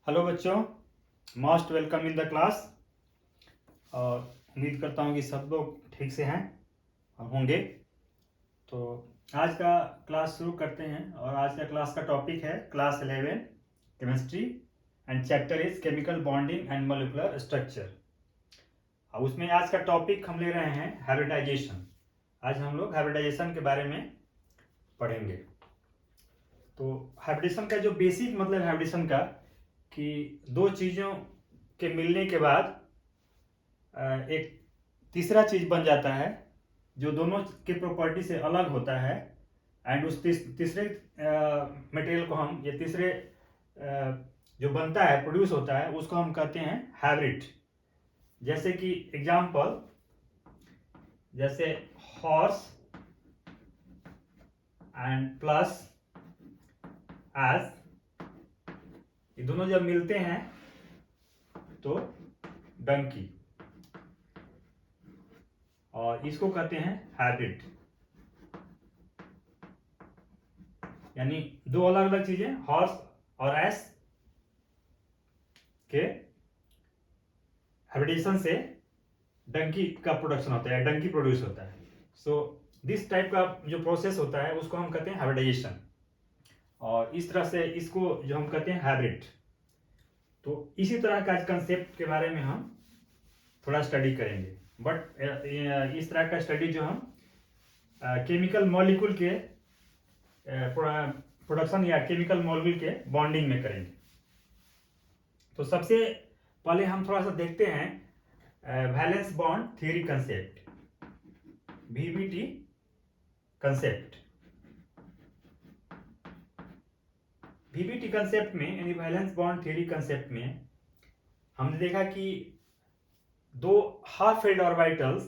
Hello बच्चों, most welcome in the class. और उम्मीद करता हूँ कि सब लोग ठीक से हैं और होंगे। तो आज का क्लास शुरू करते हैं और आज का क्लास का टॉपिक है class 11 chemistry and chapter is chemical bonding and molecular structure. और उसमें आज का टॉपिक हम ले रहे हैं हाइब्रिडाइजेशन। आज हम लोग हाइब्रिडाइजेशन के बारे में पढ़ेंगे। तो हाइब्रिडेशन का जो बेसिक मतलब हाइब्रिडेशन का कि दो चीज़ों के मिलने के बाद एक तीसरा चीज़ बन जाता है जो दोनों के प्रॉपर्टी से अलग होता है। एंड उस तीसरे मटेरियल को हम ये तीसरे जो बनता है प्रोड्यूस होता है उसको हम कहते हैं हाइब्रिड। जैसे कि एग्जांपल, जैसे हॉर्स एंड प्लस एस, ये दोनों जब मिलते हैं तो डंकी, और इसको कहते हैं हाइब्रिड। यानी दो अलग अलग चीजें हॉर्स और एस के हाइब्रिडेशन से डंकी का प्रोडक्शन होता है, डंकी प्रोड्यूस होता है। सो दिस टाइप का जो प्रोसेस होता है उसको हम कहते हैं हाइब्रिडाइजेशन। और इस तरह से इसको जो हम कहते हैं हाइब्रिड। तो इसी तरह का कंसेप्ट के बारे में हम थोड़ा स्टडी करेंगे। बट इस तरह का स्टडी जो हम केमिकल मॉलिक्यूल के प्रोडक्शन या केमिकल मॉलिक्यूल के बॉन्डिंग में करेंगे। तो सबसे पहले हम थोड़ा सा देखते हैं valence bond theory concept, VBT concept. VBT concept में यानी वैलेंस बॉन्ड थ्योरी कंसेप्ट में हमने देखा कि दो हाफ फील्ड ऑर्बिटल्स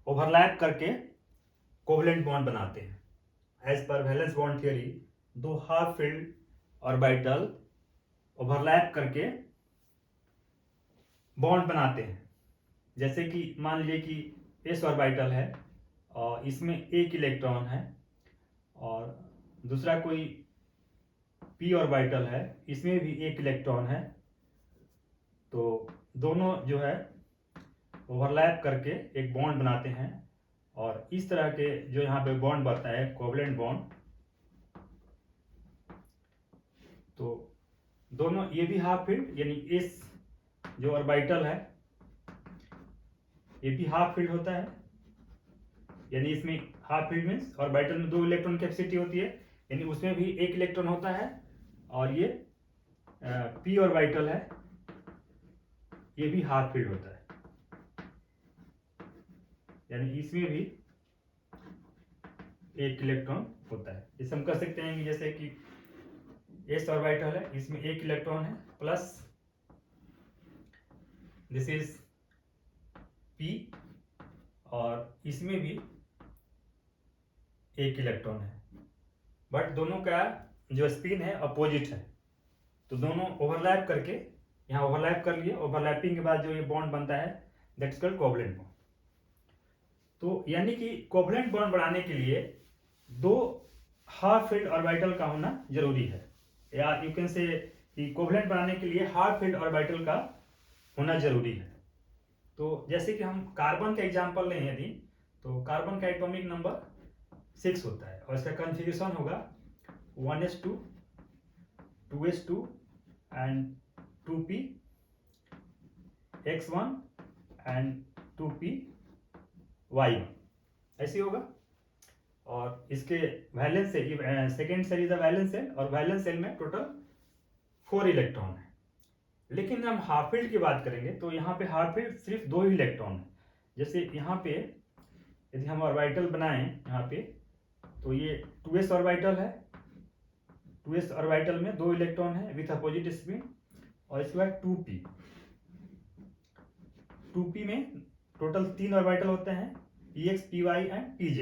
ओवरलैप करके कोवलेंट बॉन्ड बनाते हैं। एज पर वैलेंस बॉन्ड थ्योरी दो हाफ फील्ड ऑर्बिटल ओवरलैप करके बॉन्ड बनाते हैं। जैसे कि मान लीजिए कि एस ऑर्बिटल है और इसमें एक इलेक्ट्रॉन है, और दूसरा कोई पी ऑर्बिटल है, इसमें भी एक इलेक्ट्रॉन है। तो दोनों जो है ओवरलैप करके एक बॉन्ड बनाते हैं, और इस तरह के जो यहाँ पे बॉन्ड बनता है कोवलेंट बॉन्ड। तो दोनों ये भी हाफ फील्ड यानी एस जो ऑर्बिटल है ये भी हाफ फील्ड होता है। यानी इसमें हाफ फील्ड मीन्स ऑर्बिटल में दो इलेक्ट्रॉन कैपेसिटी होती है, यानी उसमें भी एक इलेक्ट्रॉन होता है। और ये पी ऑर्बिटल है, ये भी हाफ फील्ड होता है, यानी इसमें भी एक इलेक्ट्रॉन होता है। इसे हम कह सकते हैं कि जैसे कि एस ऑर्बिटल है, इसमें एक इलेक्ट्रॉन है, प्लस दिस इज पी, और इसमें भी एक इलेक्ट्रॉन है। बट दोनों का जो स्पिन है अपोजिट है, तो दोनों ओवरलैप करके यहाँ ओवरलैप कर लिए। ओवरलैपिंग के बाद जो ये बॉन्ड बनता है that is called covalent bond. तो यानी कि कोवलेंट बॉन्ड बनाने के लिए दो हाफ फील्ड ऑर्बिटल का होना जरूरी है, या यू कैन से कि कोवलेंट बनाने के लिए हाफ फील्ड ऑर्बिटल का होना जरूरी है। तो जैसे कि हम कार्बन का एग्जांपल लें यदि, तो कार्बन का एटॉमिक नंबर 6 होता है और इसका कॉन्फ़िगरेशन होगा 1s2 2s2 and 2p x1 and 2p y1, ऐसे होगा। और इसके valence shell, second shell is the valence shell, और वैलेंस सेल में टोटल 4 इलेक्ट्रॉन है। लेकिन हम हाफ फील्ड की बात करेंगे तो यहाँ पे हाफ फील्ड सिर्फ 2 ही इलेक्ट्रॉन है। जैसे यहाँ पे यदि हम ऑर्बिटल बनाएं यहाँ पे, तो ये 2s ऑर्बिटल है, 2s ऑर्बिटल में 2 इलेक्ट्रॉन है विथ अपोजिट स्पिन, और इसके बाद 2p में टोटल 3 ऑर्बिटल होते हैं, px py एंड pz।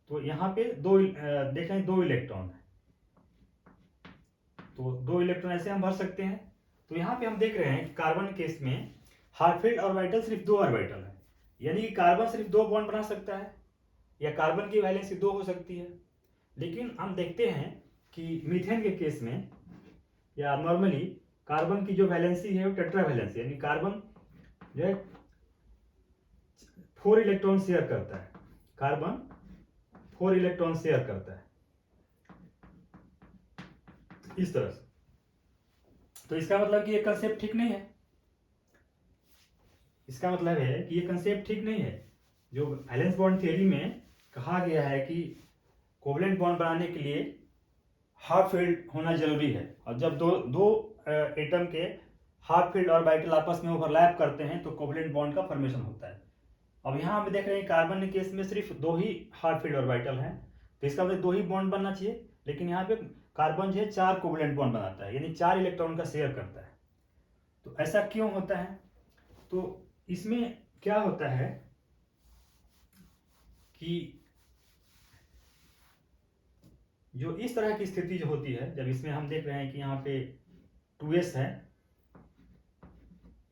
तो यहाँ पे देखें 2 इलेक्ट्रॉन है, तो 2 इलेक्ट्रॉन ऐसे हम भर सकते हैं। तो यहाँ पे हम देख रहे हैं कि कार्बन केस में हाफ फील्ड ऑर्बिटल सिर्फ 2 ऑर्बिटल है, यानी कि कार्बन सिर्फ 2 बॉन्ड बना सकता है, या कार्बन की वैलेंसी 2 हो सकती है। लेकिन हम देखते हैं कि मीथेन के केस में या नॉर्मली कार्बन की जो वैलेंसी है वो टेट्रा वैलेंसी, यानी कार्बन जो है 4 इलेक्ट्रॉन शेयर करता है, कार्बन 4 इलेक्ट्रॉन शेयर करता है इस तरह से। तो इसका मतलब कि ये कंसेप्ट ठीक नहीं है, इसका मतलब है कि ये कंसेप्ट ठीक नहीं है। जो वैलेंस बॉन्ड थ्योरी में कहा गया है कि कोवलेंट बॉन्ड बनाने के लिए हाफ फील्ड होना जरूरी है, और जब दो एटम के हाफ फील्ड ऑर्बिटल आपस में ओवरलैप करते हैं तो कोवलेंट बॉन्ड का फॉर्मेशन होता है। अब यहाँ हम देख रहे हैं कार्बन के केस में सिर्फ 2 ही हाफ फील्ड ऑर्बिटल हैं, तो इसका मतलब 2 ही बॉन्ड बनना चाहिए, लेकिन यहाँ पे कार्बन जो है 4 कोवलेंट बॉन्ड बनाता है, यानी 4 इलेक्ट्रॉन का शेयर करता है। तो ऐसा क्यों होता है? तो इसमें क्या होता है कि जो इस तरह की स्थिति जो होती है, जब इसमें हम देख रहे हैं कि यहाँ पे 2s है,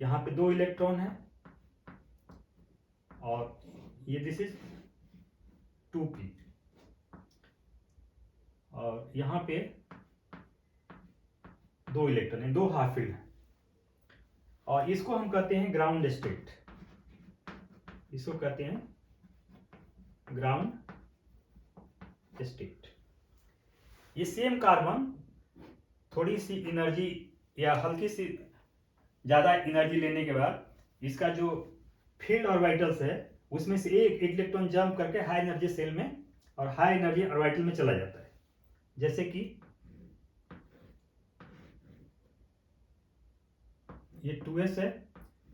यहाँ पे 2 इलेक्ट्रॉन है, और ये दिस इज 2p, और यहाँ पे 2 इलेक्ट्रॉन है, 2 हाफ फील्ड है, और इसको हम कहते हैं ग्राउंड स्टेट, इसको कहते हैं ग्राउंड स्टेट। ये सेम कार्बन थोड़ी सी एनर्जी या हल्की सी ज़्यादा एनर्जी लेने के बाद इसका जो फील्ड ऑर्बिटल्स है उसमें से एक इलेक्ट्रॉन जंप करके हाई एनर्जी सेल में और हाई एनर्जी ऑर्बिटल में चला जाता है। जैसे कि ये 2s है,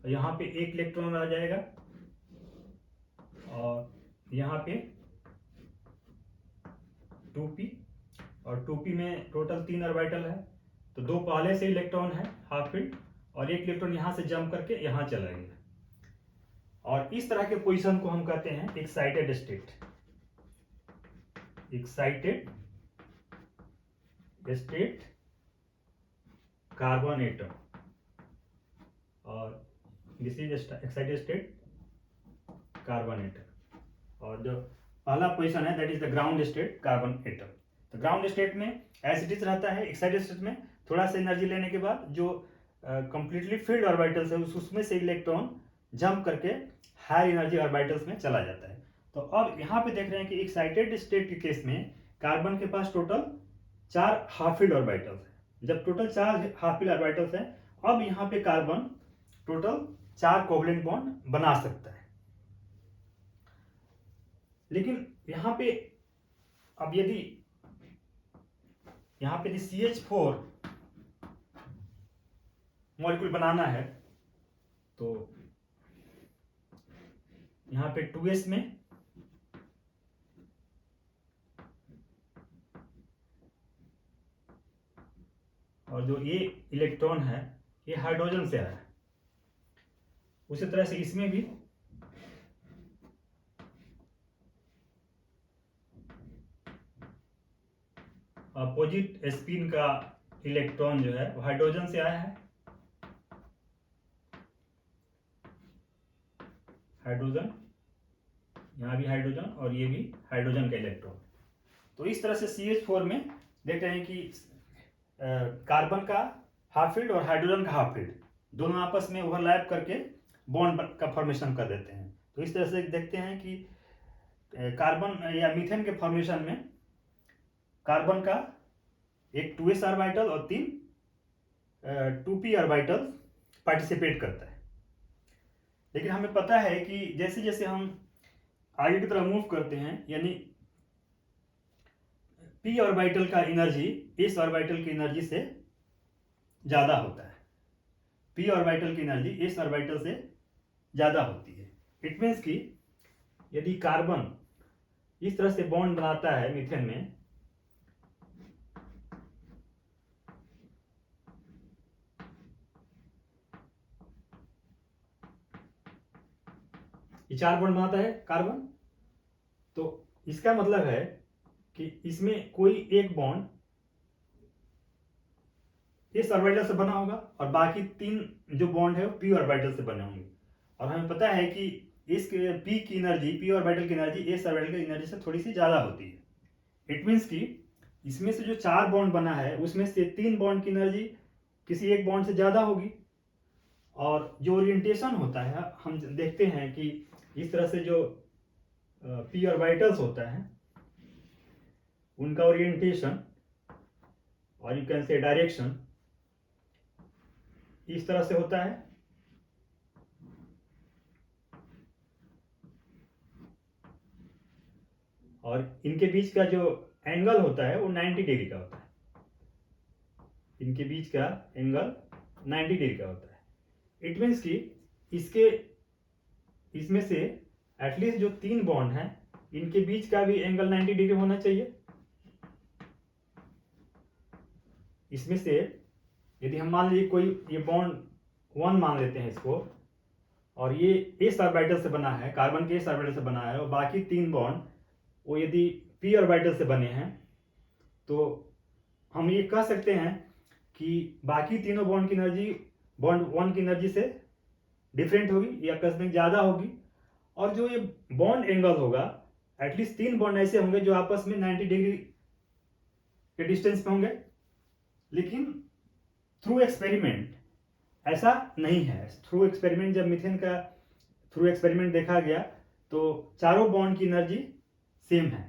यहाँ पे एक इलेक्ट्रॉन आ जाएगा, और यहाँ पे 2p, और 2p में टोटल 3 ऑर्बिटल है, तो 2 पहले से इलेक्ट्रॉन है हाफ फील्ड, और एक इलेक्ट्रॉन यहाँ से जंप करके यहाँ चला गया, और इस तरह के पोजीशन को हम कहते हैं excited state, excited state carbon atom, और this is excited state carbon atom, और जो पहला पोजीशन है that is the ground state carbon atom. तो ग्राउंड स्टेट में एज इट इज रहता है, एक्साइटेड स्टेट में थोड़ा सा एनर्जी लेने के बाद जो कंप्लीटली फील्ड ऑर्बिटल्स है उसमें से इलेक्ट्रॉन जंप करके हाई एनर्जी ऑर्बिटल्स में चला जाता है। तो अब यहाँ पे देख रहे हैं कि एक्साइटेड स्टेट के केस में कार्बन के पास टोटल 4 हाफ फील्ड ऑर्बिटल्स है। जब टोटल 4 हाफ फील्ड ऑर्बिटल्स हैं, अब यहाँ पे कार्बन टोटल 4 कोवलेंट बॉन्ड बना सकता है। लेकिन यहाँ पे अब यदि यहाँ पे CH4 मॉलिक्यूल बनाना है, तो यहाँ पे 2s में और जो ये इलेक्ट्रॉन है ये हाइड्रोजन से आया है, उसी तरह से इसमें भी अपोजिट स्पिन का इलेक्ट्रॉन जो है वो हाइड्रोजन से आया है, हाइड्रोजन, यहाँ भी हाइड्रोजन और ये भी हाइड्रोजन का इलेक्ट्रॉन। तो इस तरह से CH4 में देख रहे हैं कि कार्बन का हाफ फील्ड और हाइड्रोजन का हाफ फील्ड दोनों आपस में ओवरलैप करके बॉन्ड का फॉर्मेशन कर देते हैं। तो इस तरह से देखते हैं कि कार्बन या मीथेन के फॉर्मेशन में कार्बन का एक 2s ऑर्बिटल और 3 2p ऑर्बिटल पार्टिसिपेट करता है। लेकिन हमें पता है कि जैसे जैसे हम आगे की तरफ मूव करते हैं, यानी p ऑर्बिटल का एनर्जी s ऑर्बिटल की एनर्जी से ज़्यादा होता है, p ऑर्बिटल की एनर्जी s ऑर्बिटल से ज़्यादा होती है। इट मीन्स कि यदि कार्बन इस तरह से बॉन्ड बनाता है मीथेन में, ये 4 बॉन्ड बनाता है कार्बन, तो इसका मतलब है कि इसमें कोई एक बॉन्ड इस ऑर्बिटल से बना होगा और बाकी 3 जो बॉन्ड है वो p ऑर्बिटल से बने होंगे। और हमें पता है कि इस p की एनर्जी, p ऑर्बिटल की एनर्जी s ऑर्बिटल की एनर्जी से थोड़ी सी ज़्यादा होती है। इट मीन्स कि इसमें से जो 4 बॉन्ड बना है उसमें से 3 बॉन्ड की एनर्जी किसी एक बॉन्ड से ज़्यादा होगी। और जो ओरिएंटेशन होता है हम देखते हैं कि इस तरह से जो पी ऑर्बिटल्स होता है उनका ओरिएंटेशन और यू कैन से डायरेक्शन इस तरह से होता है। और इनके बीच का जो एंगल होता है वो 90 डिग्री का होता है। इनके बीच का एंगल 90 डिग्री का होता है। इट मीन्स कि इसमें से एटलीस्ट जो 3 बॉन्ड हैं इनके बीच का भी एंगल 90 डिग्री होना चाहिए। इसमें से यदि हम मान लीजिए कोई ये बॉन्ड 1 मान लेते हैं इसको, और ये एस ऑर्बिटल से बना है, कार्बन के एस ऑर्बिटल से बना है, और बाकी 3 बॉन्ड वो यदि पी ऑर्बिटल से बने हैं, तो हम ये कह सकते हैं कि बाकी तीनों बॉन्ड की एनर्जी बॉन्ड 1 की एनर्जी से डिफरेंट होगी या कहीं ज़्यादा होगी। और जो ये बॉन्ड एंगल होगा एटलीस्ट 3 बॉन्ड ऐसे होंगे जो आपस में 90 डिग्री के डिस्टेंस पे होंगे। लेकिन थ्रू एक्सपेरिमेंट ऐसा नहीं है। थ्रू एक्सपेरिमेंट जब मीथेन का थ्रू एक्सपेरिमेंट देखा गया तो चारों बॉन्ड की एनर्जी सेम है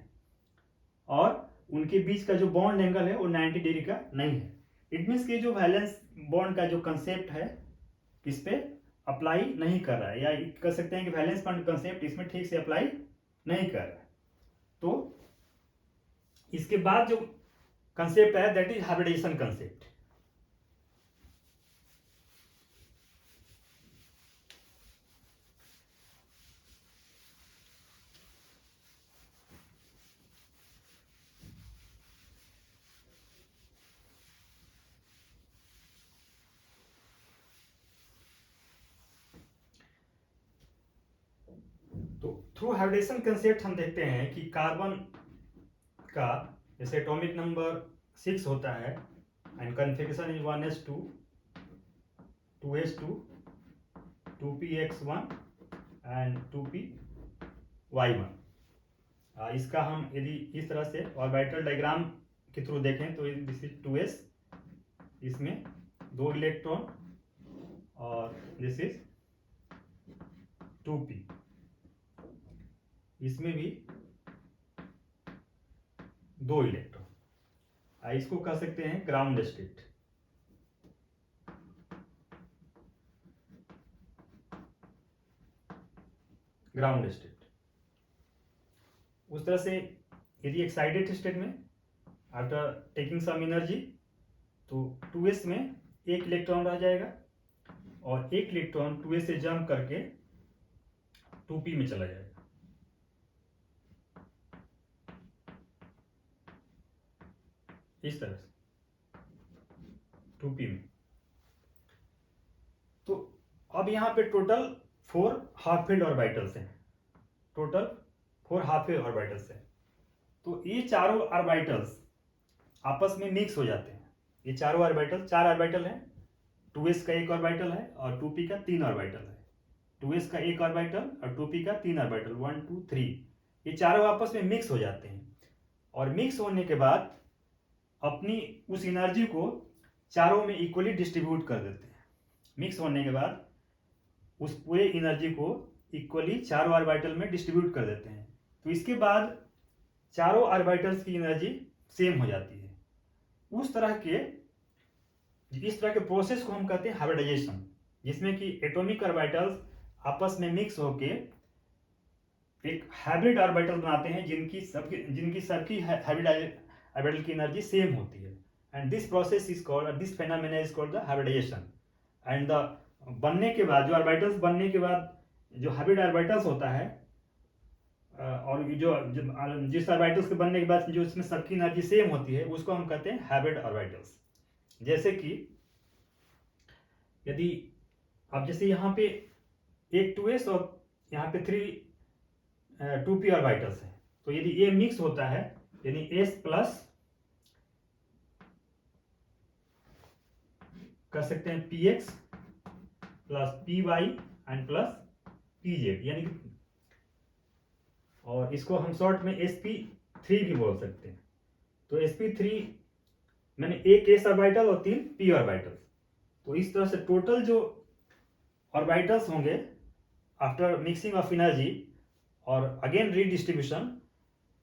और उनके बीच का जो बॉन्ड एंगल है वो 90 डिग्री का नहीं है। इट मीन्स कि जो वैलेंस बॉन्ड का जो कंसेप्ट है इस पे अप्लाई नहीं कर रहा है, या कह सकते हैं कि वैलेंस बॉन्ड कंसेप्ट इसमें ठीक से अप्लाई नहीं कर रहा है। तो इसके बाद जो कंसेप्ट है दैट इज हाइब्रिडाइजेशन कंसेप्ट। तो थ्रू हाइब्रिडेशन कंसेप्ट हम देखते हैं कि कार्बन का जैसे एटॉमिक नंबर 6 होता है and configuration is 1s2 2s2 2px1 and 2py1। इसका हम यदि इस तरह से ऑर्बिटल डायग्राम के थ्रू देखें तो दिस इज 2s, इसमें 2 इलेक्ट्रॉन, और दिस इज 2p, इसमें भी 2 इलेक्ट्रॉन। इसको कह सकते हैं ग्राउंड स्टेट। ग्राउंड स्टेट उस तरह से यदि एक्साइटेड स्टेट में आफ्टर टेकिंग सम एनर्जी तो 2s में 1 इलेक्ट्रॉन रह जाएगा और 1 इलेक्ट्रॉन 2s से जंप करके 2p में चला जाएगा। इस तरह से 2p में। तो अब यहाँ पे टोटल 4 हाफ फील्ड ऑर्बिटल्स हैं। टोटल 4 हाफ फील्ड ऑर्बिटल्स हैं। तो ये चारों ऑर्बिटल्स आपस में मिक्स हो जाते हैं। ये चारों ऑर्बिटल 4 ऑर्बिटल हैं। 2s का 1 ऑर्बिटल है और 2p का 3 ऑर्बिटल है। 2s का 1 ऑर्बिटल और 2p का 3 ऑर्बिटल 1 2 3, ये चारों आपस में मिक्स हो जाते हैं। और मिक्स होने के बाद अपनी उस एनर्जी को चारों में इक्वली डिस्ट्रीब्यूट कर देते हैं। मिक्स होने के बाद उस पूरे एनर्जी को इक्वली चारों ऑर्बिटल में डिस्ट्रीब्यूट कर देते हैं। तो इसके बाद चारों ऑर्बिटल्स की एनर्जी सेम हो जाती है। इस तरह के प्रोसेस को हम कहते हैं हाइब्रिडाइजेशन, जिसमें कि एटॉमिक ऑर्बिटल्स आपस में मिक्स होके एक हाइब्रिड ऑर्बिटल बनाते हैं जिनकी सबकी हाइब्रिड ऑर्बिटल की एनर्जी सेम होती है। And this process is called, this phenomena is called the hybridisation. And the बनने के बाद, जो ऑर्बिटल्स बनने के बाद जो हाइब्रिड ऑर्बिटल्स होता है, और जिस ऑर्बिटल्स के बनने के बाद जो इसमें सबकी एनर्जी सेम होती है उसको हम कहते हैं हाइब्रिड ऑर्बिटल्स। जैसे कि यदि अब जैसे यहाँ पे एक 2s और यहाँ पे 2p ऑर्बिटल्स है, तो यदि ये मिक्स होता है यानी s प्लस कर सकते हैं px plus py and plus pz, यानी कि, और इसको हम शॉर्ट में sp3 भी बोल सकते हैं। तो sp3 मैंने एक s ऑर्बिटल और 3 p ऑर्बिटल। तो इस तरह से टोटल जो ऑर्बिटल्स होंगे आफ्टर मिक्सिंग ऑफ एनर्जी और अगेन रीडिस्ट्रीब्यूशन,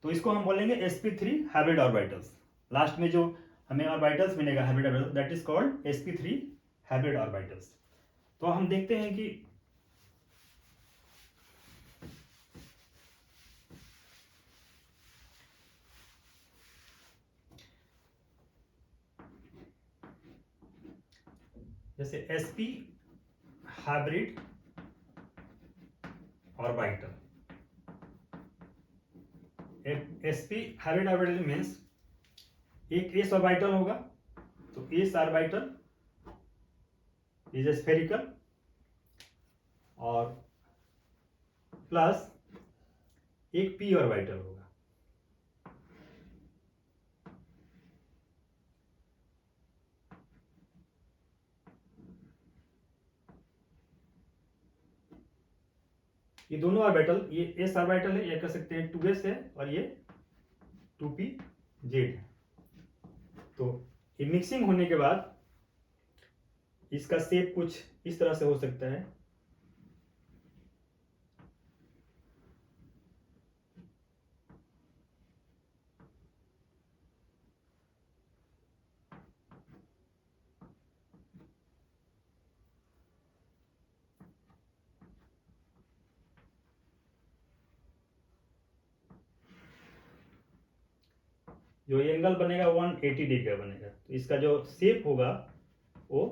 तो इसको हम बोलेंगे sp3 हाइब्रिड ऑर्बिटल्स। लास्ट में जो हमें ऑर्बिटल्स मिलेगा hybrid orbital, that is called sp3 hybrid orbitals. तो हम देखते हैं कि जैसे sp hybrid orbital, sp hybrid orbital means एक s ऑर्बिटल होगा, तो s ऑर्बिटल इज स्फेरिकल और प्लस एक p ऑर्बिटल होगा। ये दोनों ऑर्बिटल, ये s ऑर्बिटल है, ये कह सकते हैं 2s है, और ये 2pz है। तो ये मिक्सिंग होने के बाद इसका शेप कुछ इस तरह से हो सकता है। जो एंगल बनेगा 180 डिग्री का बनेगा, तो इसका जो शेप होगा वो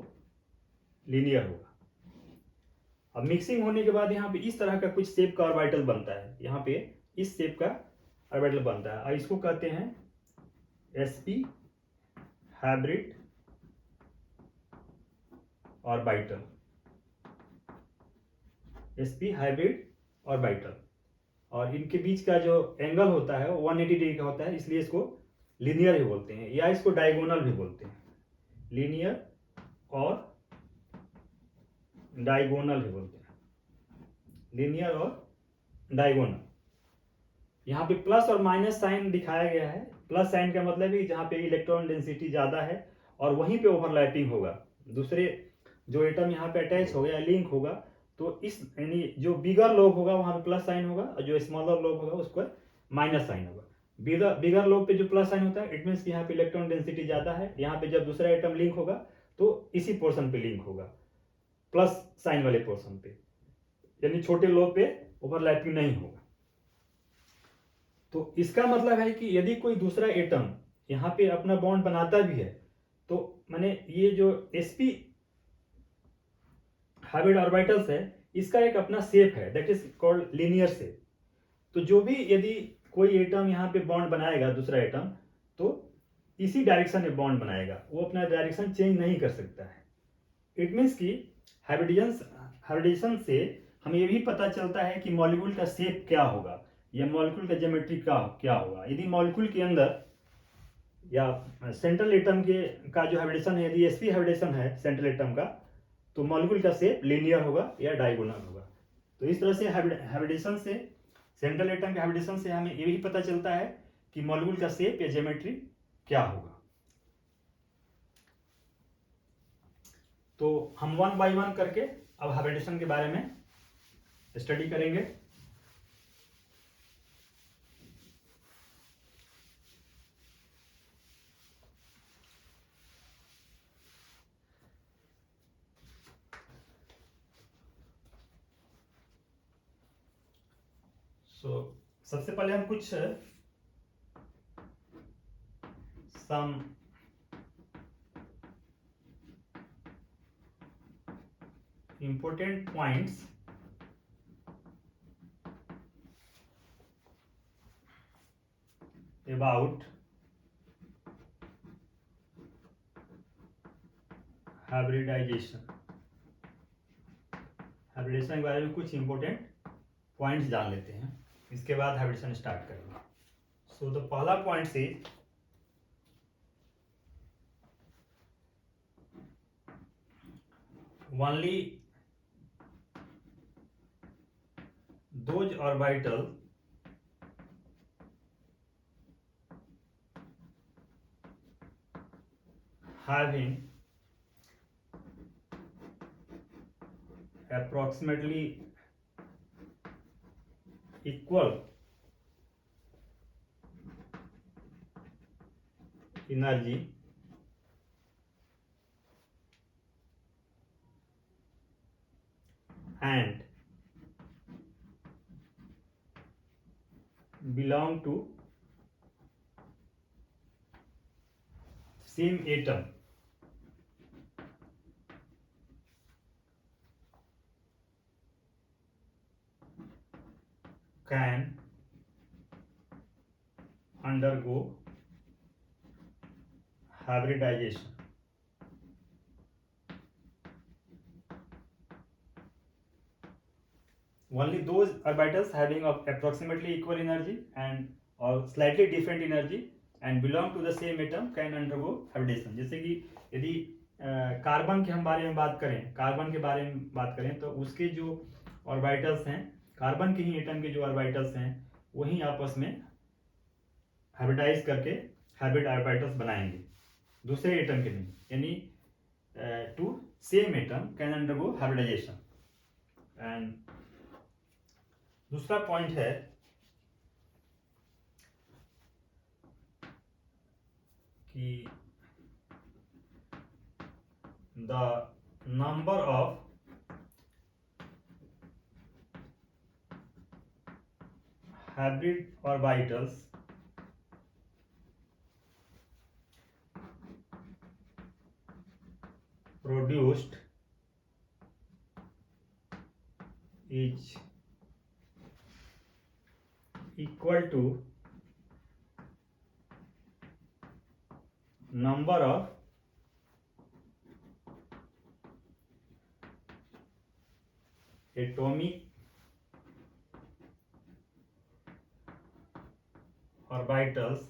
लीनियर होगा। अब मिक्सिंग होने के बाद यहाँ पे इस तरह का कुछ शेप का ऑर्बिटल बनता है, यहाँ पे इस शेप का ऑर्बिटल बनता है, और इसको कहते हैं sp hybrid orbital, sp hybrid orbital. और इनके बीच का जो एंगल होता है वो 180 डिग्री का होता है, इसलिए इसको लीनियर भी बोलते हैं, या इसको डायगोनल भी बोलते हैं, लीनियर और डायगोनल भी बोलते हैं, लीनियर और डायगोनल। यहाँ पे प्लस और माइनस साइन दिखाया गया है। प्लस साइन का मतलब है जहाँ पे इलेक्ट्रॉन डेंसिटी ज़्यादा है और वहीं पे ओवरलैपिंग होगा, दूसरे जो एटम यहाँ पे अटैच हो गया, लिंक होगा, तो इस यानी जो बिगर लोब होगा वहाँ पे प्लस साइन होगा, और जो स्मॉलर लोब होगा उसको माइनस साइन होगा। बिगर लोब पे जो प्लस साइन होता है, इट मीन्स यहाँ पे इलेक्ट्रॉन डेंसिटी ज़्यादा है। यहाँ पे जब दूसरा एटम लिंक होगा तो इसी पोर्शन पे लिंक होगा, प्लस साइन वाले पोर्शन पे, यानी छोटे लोब पे ओवरलैपिंग नहीं होगा। तो इसका मतलब है कि यदि कोई दूसरा एटम यहाँ पे अपना बॉन्ड बनाता भी है, तो माने ये जो sp हाइब्रिड ऑर्बिटल्स है, इसका एक अपना शेप है, that is called linear shape. तो जो भी यदि कोई एटम यहाँ पे बॉन्ड बनाएगा दूसरा एटम, तो इसी डायरेक्शन में बॉन्ड बनाएगा, वो अपना डायरेक्शन चेंज नहीं कर सकता है। इट मीन्स कि हाइब्रिडेशन से हमें ये भी पता चलता है कि मॉलिक्यूल का शेप क्या होगा, या मॉलिक्यूल का ज्योमेट्री क्या होगा। यदि मॉलिक्यूल के अंदर या सेंट्रल एटम के का जो हाइब्रिडेशन है, यदि sp हाइब्रिडेशन है सेंट्रल एटम का, तो मॉलिक्यूल का शेप लीनियर होगा या डायगोनल होगा। तो इस तरह से हाइब्रिडेशन से, सेंट्रल एटम के हाइब्रिडेशन से हमें ये भी पता चलता है कि मॉलिक्यूल का शेप या ज्योमेट्री क्या होगा। तो हम 1 बाय 1 करके अब हाइब्रिडेशन के बारे में स्टडी करेंगे। सबसे पहले हम कुछ सम important points about hybridization के बारे में कुछ इंपॉर्टेंट पॉइंट्स जान लेते हैं, इसके बाद हाइब्रिडेशन स्टार्ट करेंगे। सो द पहला पॉइंट से only those orbital having approximately equal energy and belong to same atom can undergo hybridization. Only those orbitals having of approximately equal energy and or slightly different energy and belong to the same atom can undergo hybridization. जैसे कि यदि carbon के हम बारे में बात करें, carbon के बारे में बात करें तो उसके जो ऑर्बिटल्स हैं, कार्बन के ही एटम के जो ऑर्बिटल्स हैं वही आपस में हाइब्रिडाइज करके हाइब्रिड ऑर्बिटल्स बनाएंगे, दूसरे एटम के नहीं, यानी two same atom can undergo hybridisation. And दूसरा पॉइंट है कि the number of hybrid orbitals produced is equal to number of atomic orbitals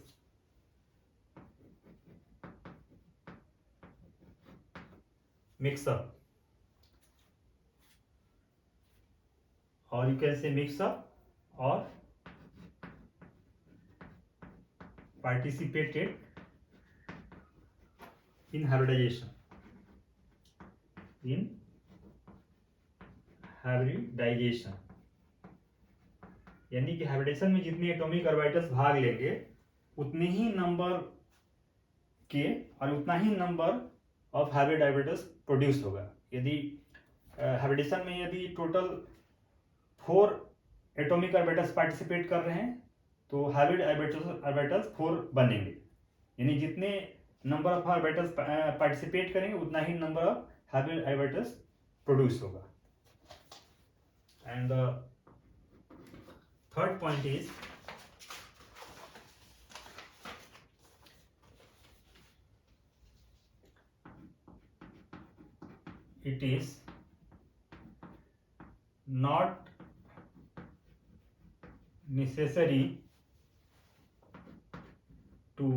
mix up, or you can say mix up or participated in hybridization. In hybridization यानी कि hybridisation में जितने atomic orbitals भाग लेंगे उतने ही number के और उतना ही number of hybrid orbitals produce होगा. यदि हाइब्रिडेशन में यदि टोटल 4 एटॉमिक ऑर्बिटल्स पार्टिसिपेट कर रहे हैं तो हाइब्रिड ऑर्बिटल्स 4 बनेंगे, यानी जितने नंबर ऑफ ऑर्बिटल्स पार्टिसिपेट करेंगे उतना ही number of hybrid orbitals produce होगा. And third point is it is not necessary to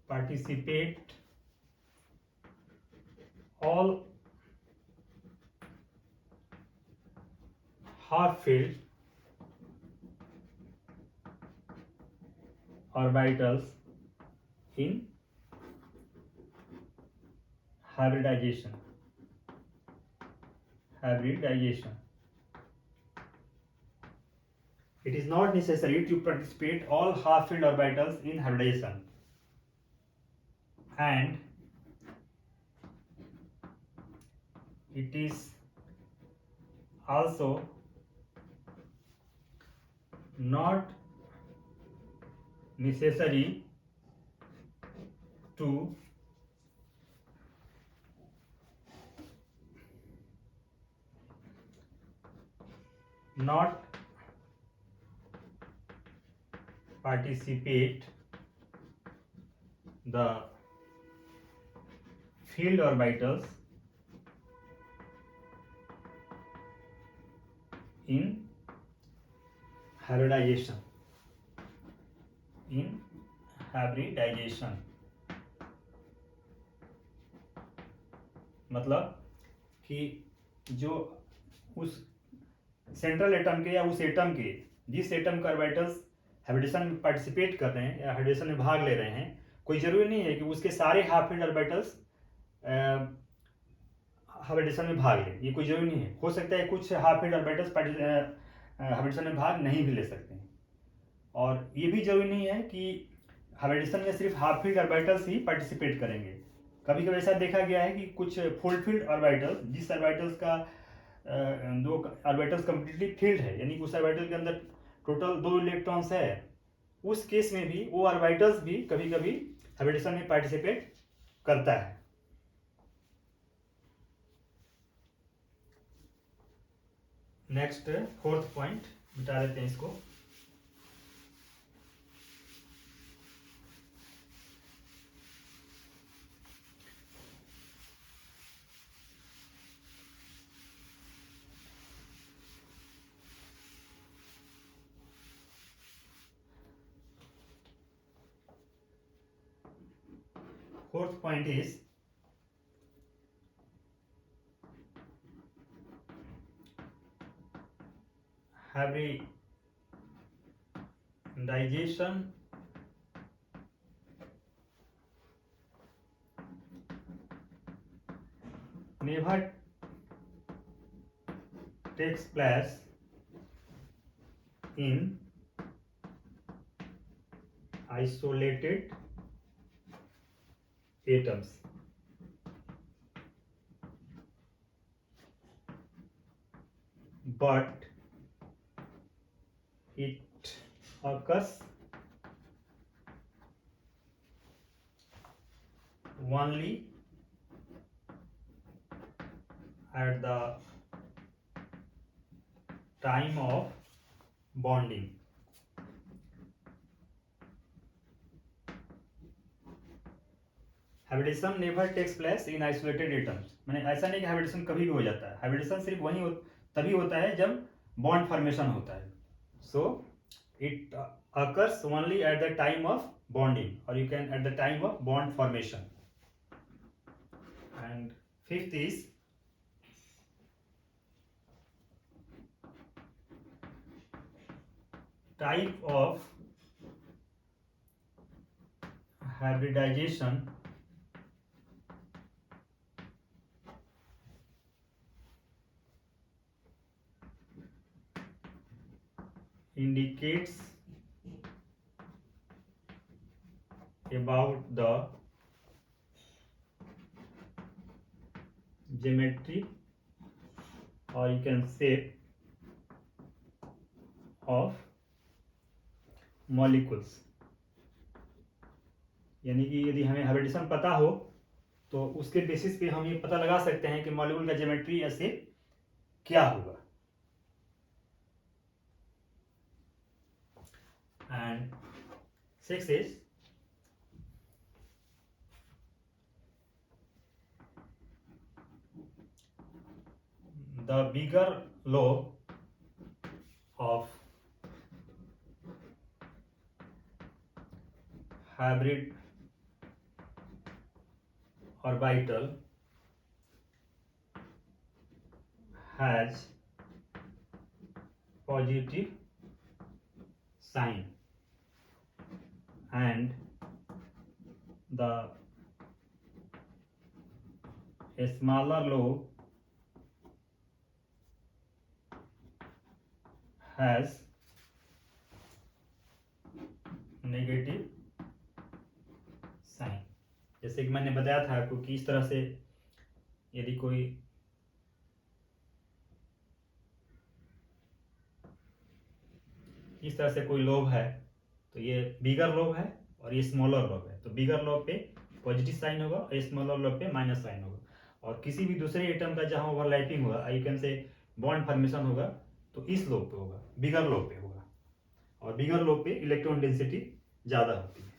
participate all half-filled orbitals in hybridization. It is not necessary to participate all half-filled orbitals in hybridization, and it is also not necessary to not participate the field orbitals in hybridization. मतलब कि जो उस central atom के या उस atom के जिस atom का ऑर्बिटल्स हाइब्रिडेशन में पार्टिसिपेट कर रहे हैं या हाइब्रिडेशन में भाग ले रहे हैं, कोई जरूरी नहीं है कि उसके सारे हाफ फील्ड ऑर्बिटल्स हाइब्रिडेशन में भाग लें, ये कोई जरूरी नहीं है। हो सकता है कुछ हाफ फील्ड ऑर्बिटल्स हाइब्रिडेशन में भाग नहीं भी ले सकते हैं, और ये भी जरूरी नहीं है कि हाइब्रिडेशन में सिर्फ हाफ फील्ड ऑर्बिटल्स ही पार्टिसिपेट करेंगे। कभी कभी ऐसा देखा गया है कि कुछ फुल फील्ड ऑर्बिटल्स, जिस ऑर्बिटल्स का दो ऑर्बिटल्स कंप्लीटली फील्ड है, यानी उस ऑर्बिटल के अंदर टोटल 2 इलेक्ट्रॉन्स है, उस केस में भी वो ऑर्बिटल्स भी कभी कभी हाइब्रिडेशन में पार्टिसिपेट करता है। नेक्स्ट 4th पॉइंट बता देते हैं इसको। Fourth point is hybridization never takes place in isolated atoms, but it occurs only at the time of bonding. Hybridisation never takes place in isolated atoms, मैंने ऐसा नहीं कि हाइब्रिडेशन कभी भी हो जाता है। हाइब्रिडेशन सिर्फ तभी होता है जब बॉन्ड फॉर्मेशन होता है। So it occurs only at the time of bonding, और you can at the time of bond formation. And 5th is type of hybridization indicates about the geometry, or you can say of molecules। यानी कि यदि हमें hybridisation पता हो तो उसके basis पे हम ये पता लगा सकते हैं कि मॉलिक्यूल का ज्योमेट्री ऐसे क्या होगा। And 6 is the bigger lobe of hybrid orbital has positive sign, and the smaller lobe has negative sign. जैसे कि मैंने बताया था आपको कि इस तरह से यदि कोई इस तरह से कोई लोब है तो ये बिगर लोब है और ये स्मॉलर लोब है, तो बिगर लोब पे पॉजिटिव साइन होगा और स्मॉलर लोब पे माइनस साइन होगा। और किसी भी दूसरे एटम का जहां ओवरलैपिंग होगा, you can say bond formation होगा, तो इस लोब पे होगा, बिगर लोब पे होगा, और बिगर लोब पे इलेक्ट्रॉन डेंसिटी ज़्यादा होती है।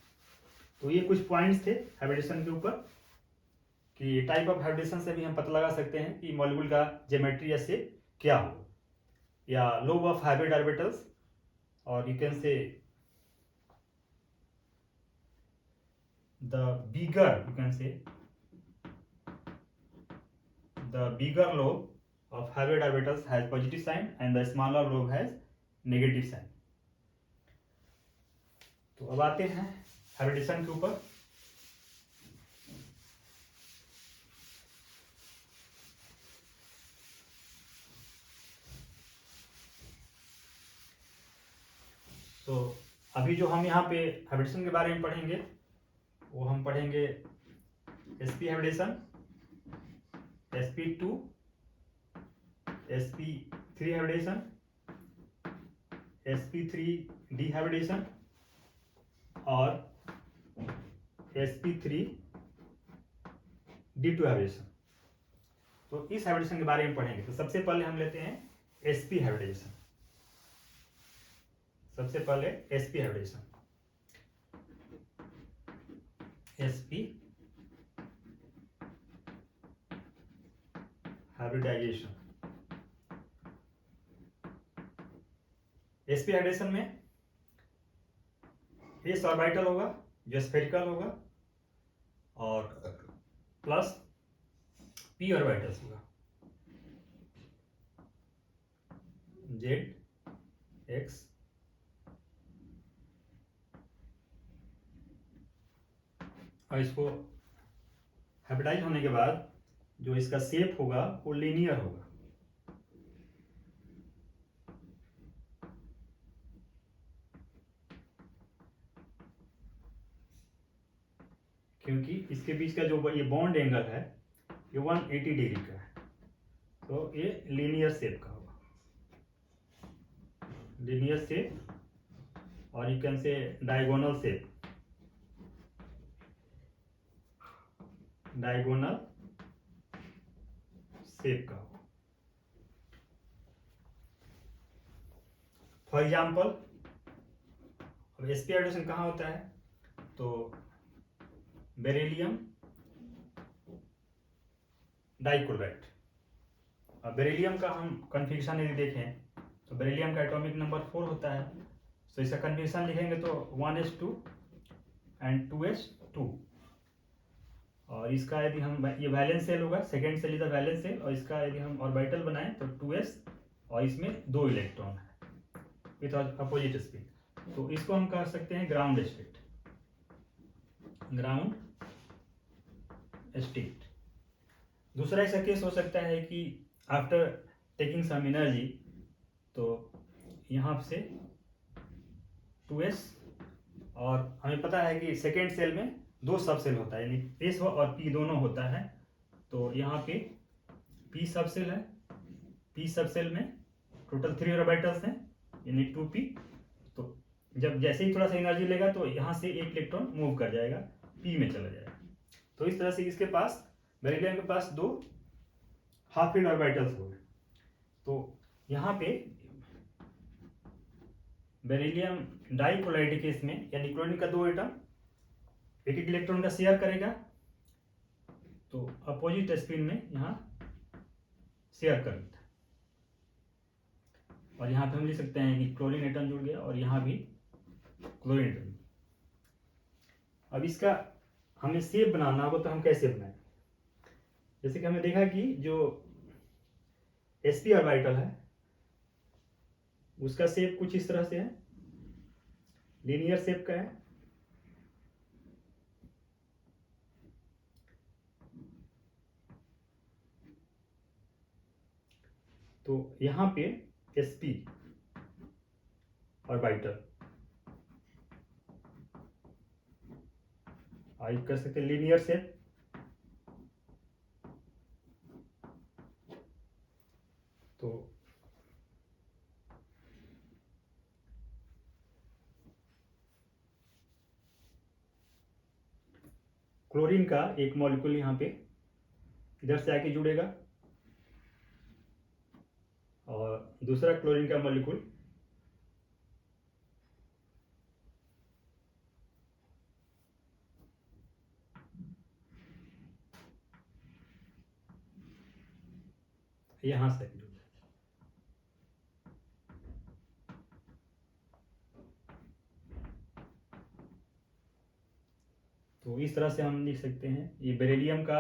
तो ये कुछ पॉइंट्स थे हाइब्रिडेशन के ऊपर कि टाइप ऑफ हाइब्रिडेशन से भी हम पता लगा सकते हैं कि मॉलिक्यूल का ज्योमेट्री ऐसे क्या होगा, या लोब ऑफ हाइब्रिड ऑर्बिटल्स, और you can say the bigger, you can say the bigger lobe of hybrid orbitals has positive sign and the smaller lobe has negative sign. तो अब आते हैं हाइब्रिडेशन के ऊपर। तो अभी जो हम यहाँ पे हाइब्रिडेशन के बारे में पढ़ेंगे वो हम पढ़ेंगे sp hybridisation, sp2, sp3 hybridisation, sp3 डिहाइब्रिडेशन और sp3 d2 हाइब्रिडेशन। तो इस हाइब्रिडेशन के बारे में पढ़ेंगे। तो सबसे पहले हम लेते हैं sp हाइब्रिडेशन। सबसे पहले sp hybridisation, sp hybridisation. sp hybridisation में s ऑर्बिटल होगा जो स्फेरिकल होगा और प्लस p ऑर्बिटल्स होगा z, x, और इसको हाइब्रिडाइज होने के बाद जो इसका शेप होगा वो लीनियर होगा। क्योंकि इसके बीच का जो ये बॉन्ड एंगल है ये 180 डिग्री का है, तो ये लीनियर शेप का होगा, लीनियर शेप, और you can say diagonal shape, diagonal shape का होगा। फॉर एग्जाम्पल अब sp हाइब्रिडेशन कहाँ होता है, तो बेरिलियम डाइक्लोराइड। अब बेरिलियम का हम कन्फिग्रेशन यदि देखें तो बेरिलियम का एटॉमिक नंबर 4 होता है, तो इसका कन्फिग्रेशन लिखेंगे तो 1s2 एंड 2s2। और इसका यदि हम ये वैलेंस सेल होगा, second shell is the valence shell, और इसका यदि हम ऑर्बिटल बनाएं तो 2s और इसमें 2 इलेक्ट्रॉन है विथ अपोजिट स्पिन। तो इसको हम कह सकते हैं ग्राउंड स्टेट, ग्राउंड स्टेट। दूसरा ऐसा केस हो सकता है कि आफ्टर टेकिंग सम एनर्जी, तो यहाँ से 2s, और हमें पता है कि सेकेंड सेल में 2 सब सेल होता है, यानी s और p दोनों होता है। तो यहाँ पे p सब सेल है, p सब सेल में टोटल 3 ऑर्बिटल्स हैं यानी 2p। तो जब जैसे ही थोड़ा सा एनर्जी लेगा तो यहाँ से एक इलेक्ट्रॉन मूव कर जाएगा, p में चला जाएगा। तो इस तरह से इसके पास बेरिलियम के पास 2 हाफ फील्ड ऑर्बिटल्स हो गए। तो यहाँ पे बेरिलियम डाइक्लोराइड के केस में यानी क्लोरीन का 2 एटम एक एक इलेक्ट्रॉन का शेयर करेगा, तो अपोजिट स्पिन में यहाँ शेयर कर देता है। और यहाँ पे हम लिख सकते हैं कि क्लोरीन एटम जुड़ गया और यहाँ भी क्लोरीन एटम। अब इसका हमें शेप बनाना होगा, तो हम कैसे बनाएं? जैसे कि हमने देखा कि जो sp ऑर्बिटल है उसका शेप कुछ इस तरह से है, लीनियर शेप का है। तो यहाँ पे sp ऑर्बिटल और कर सकते हैं लीनियर शेप। क्लोरीन का एक मॉलिक्यूल यहाँ पे इधर से आके जुड़ेगा और दूसरा क्लोरीन का मॉलिक्यूल यहाँ से जुड़ेगा। तो इस तरह से हम लिख सकते हैं, ये बेरिलियम का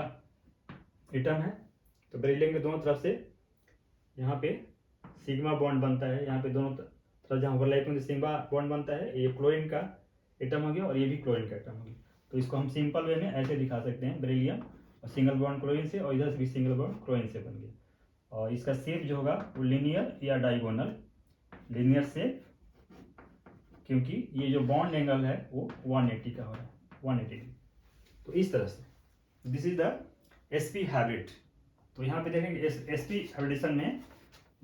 एटम है, तो बेरिलियम के दोनों तरफ से यहाँ पे सिग्मा बॉन्ड बनता है, यहाँ पे दोनों तरफ जहाँ ओवरलैपिंग सिग्मा बॉन्ड बनता है। ये क्लोरीन का एटम हो गया और ये भी क्लोरीन का एटम हो गया। तो इसको हम सिंपल वे में ऐसे दिखा सकते हैं, बेरिलियम और सिंगल बॉन्ड क्लोरीन से, और इधर से भी सिंगल बॉन्ड क्लोरीन से बन गया। और इसका शेप जो होगा वो लीनियर या डायगोनल, लीनियर शेप, क्योंकि ये जो बॉन्ड एंगल है वो 180 का हो रहा है, 180 डिग्री। तो इस तरह से this is the sp hybrid. तो यहाँ पे देखेंगे sp हाइब्रिडेशन में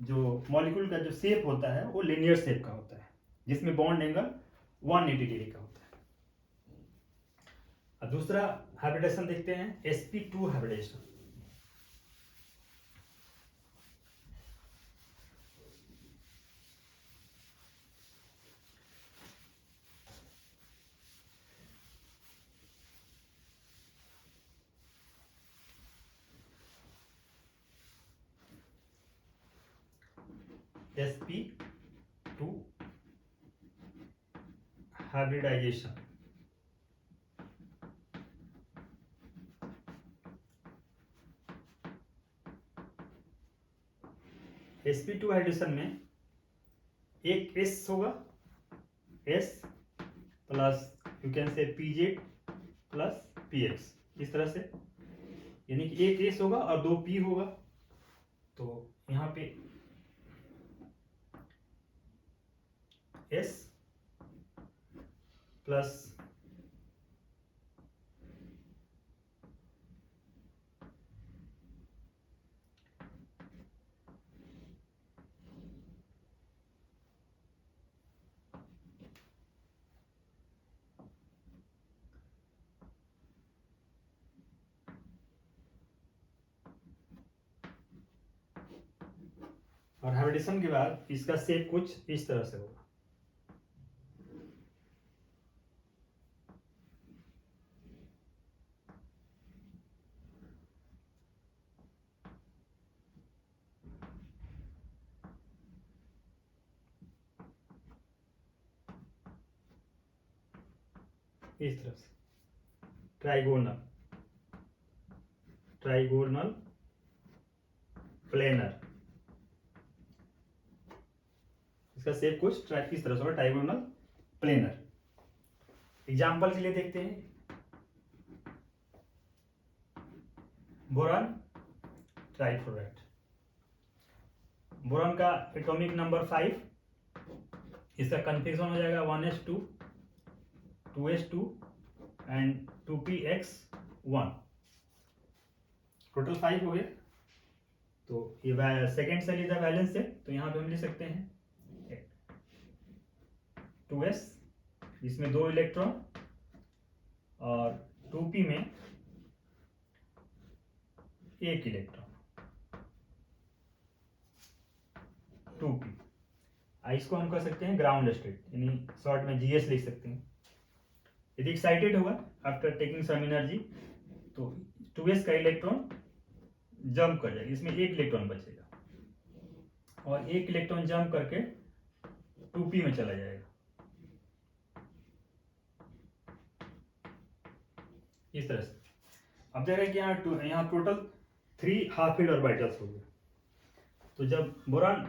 जो मॉलिक्यूल का जो शेप होता है वो लीनियर शेप का होता है, जिसमें बॉन्ड एंगल 180 डिग्री का होता है। अब दूसरा हाइब्रिडेशन देखते हैं, sp2 hybridisation. sp2 hybridisation. sp2 hybridisation में एक s होगा, s plus you can say pz plus px, इस तरह से, यानी कि एक s होगा और दो p होगा। तो यहाँ पे s प्लस और हाइब्रिडेशन के बाद इसका शेप कुछ इस तरह से होगा। इस तरह से ट्राइगोनल, ट्राइगोनल प्लेनर, इसका शेप कुछ इस तरह से होगा, ट्राइगोनल प्लेनर। एग्जाम्पल के लिए देखते हैं, बोरान ट्राइफ्लोराइड। बोरान का एटॉमिक नंबर 5, इसका कन्फिग्रेशन हो जाएगा 1s2 2s2 and 2px1, total 5 हो गया। तो ये सेकेंड सेल इधर वैलेंस है, तो यहाँ पे हम लिख सकते हैं 2s, इसमें 2 इलेक्ट्रॉन, और 2p में 1 इलेक्ट्रॉन, 2p। इसको हम कह सकते हैं ग्राउंड स्टेट, यानी शॉर्ट में GS लिख सकते हैं। यदि एक्साइटेड होगा आफ्टर टेकिंग सम एनर्जी तो 2s का इलेक्ट्रॉन जंप कर जाएगा, इसमें 1 इलेक्ट्रॉन बचेगा, और 1 इलेक्ट्रॉन जंप करके 2p में चला जाएगा, इस तरह से। अब देख रहे हैं कि यहाँ टोटल 3 हाफ फील्ड ऑर्बिटल्स हो गए। तो जब बोरान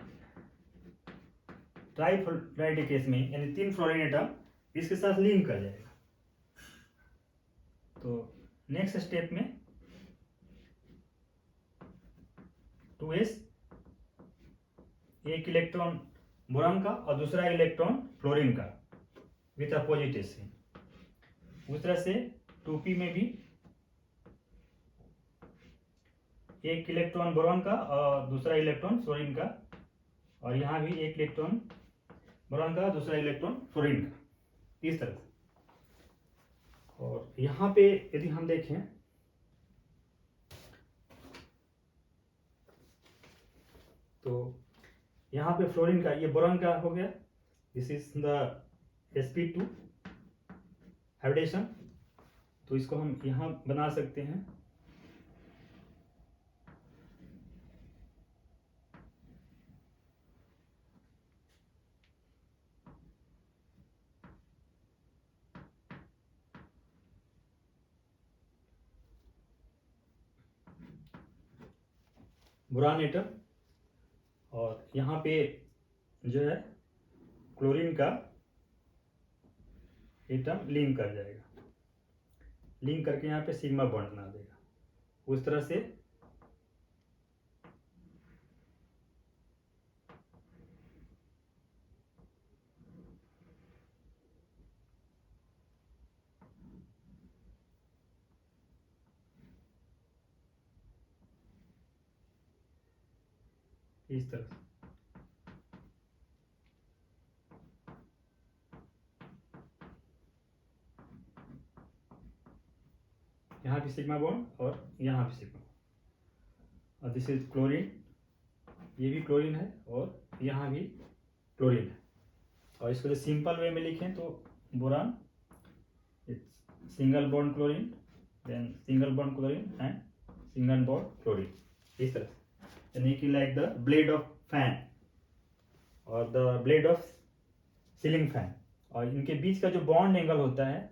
ट्राइफ्लोराइड के केस में, यानी 3 फ्लोरीन एटम इसके साथ लिंक कर जाएगा, तो नेक्स्ट स्टेप में 2s, 1 इलेक्ट्रॉन बोरान का और दूसरा इलेक्ट्रॉन फ्लोरीन का विथ अपोजिट स्पिन। उस तरह से 2p में भी 1 इलेक्ट्रॉन बोरान का और दूसरा इलेक्ट्रॉन फ्लोरीन का, और यहाँ भी 1 इलेक्ट्रॉन बोरान का, दूसरा इलेक्ट्रॉन फ्लोरीन का, इस तरह से। और यहाँ पे यदि हम देखें तो यहाँ पे फ्लोरीन का, ये बोरान का हो गया, this is the sp2 hybridisation. तो इसको हम यहाँ बना सकते हैं, बोरान एटम, और यहाँ पे जो है क्लोरीन का ये टर्म लिंक कर जाएगा, लिंक करके यहाँ पे सिग्मा बॉन्ड बना देगा। उस तरह से इस तरह से यहाँ भी सिग्मा बॉन्ड और यहाँ भी सिग्मा, और दिस इज क्लोरीन, ये भी क्लोरीन है और यहाँ भी क्लोरीन है। और इसको जो सिंपल वे में लिखें तो boron, single bond chlorine, then single bond chlorine and single bond chlorine, इस तरह से, यानी कि like the blade of fan और the blade of ceiling fan. और इनके बीच का जो बॉन्ड एंगल होता है,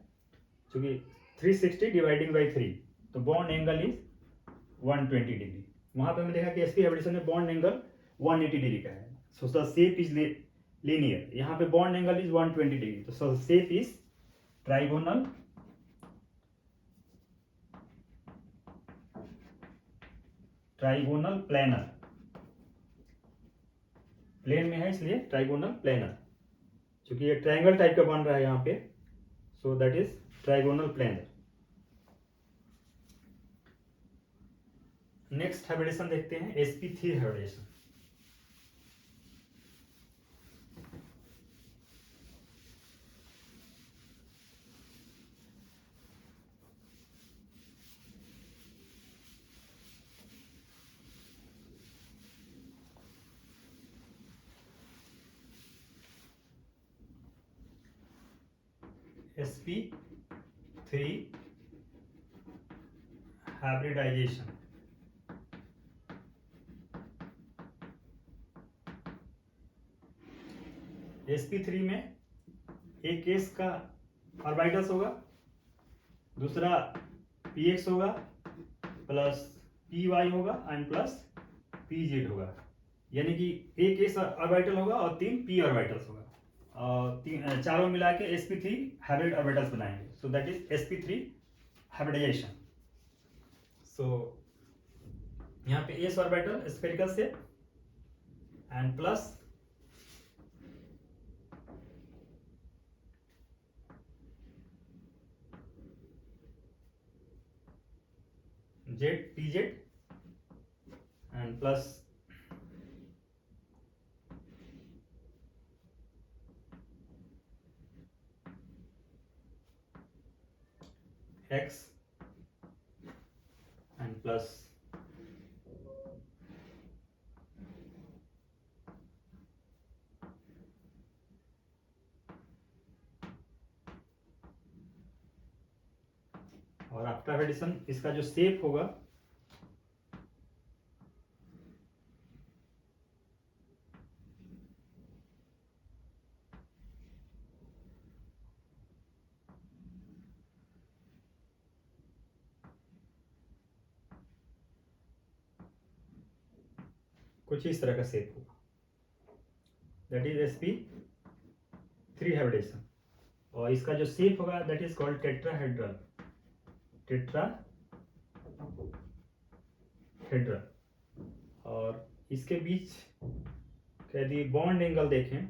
चूंकि 360 डिवाइडिंग बाई 3, तो बॉन्ड एंगल इज 120 डिग्री। वहां पे हमने देखा कि एसपी हाइब्रिडेशन में बॉन्ड एंगल 180 डिग्री का है, so the shape is linear. यहाँ पे बॉन्ड एंगल इज 120 डिग्री, तो so shape is trigonal planar, plane में है इसलिए ट्राइगोनल प्लेनर, क्योंकि ये ट्रायंगल टाइप का बन रहा है यहाँ पे, so that is trigonal planar. Next hybridisation देखते हैं, sp3 hybridisation. sp3 hybridisation. sp3 में एक केस का ऑर्बिटल्स होगा, दूसरा px होगा प्लस py होगा एंड प्लस pz होगा, यानी कि एक केस ऑर्बिटल होगा और 3 p ऑर्बिटल्स होगा, और चारों मिला के sp3 हाइब्रिड ऑर्बिटल्स बनाएंगे, so that is sp3 hybridisation. सो यहाँ पे s orbital spherical shape and plus z pz and plus x and plus और आफ्टर हाइब्रिडेशन इसका जो शेप होगा कुछ इस तरह का शेप होगा, दैट इज sp3 हाइब्रिडेशन। और इसका जो शेप होगा दैट इज कॉल्ड टेट्राहेड्रल, और इसके बीच यदि बॉन्ड एंगल देखें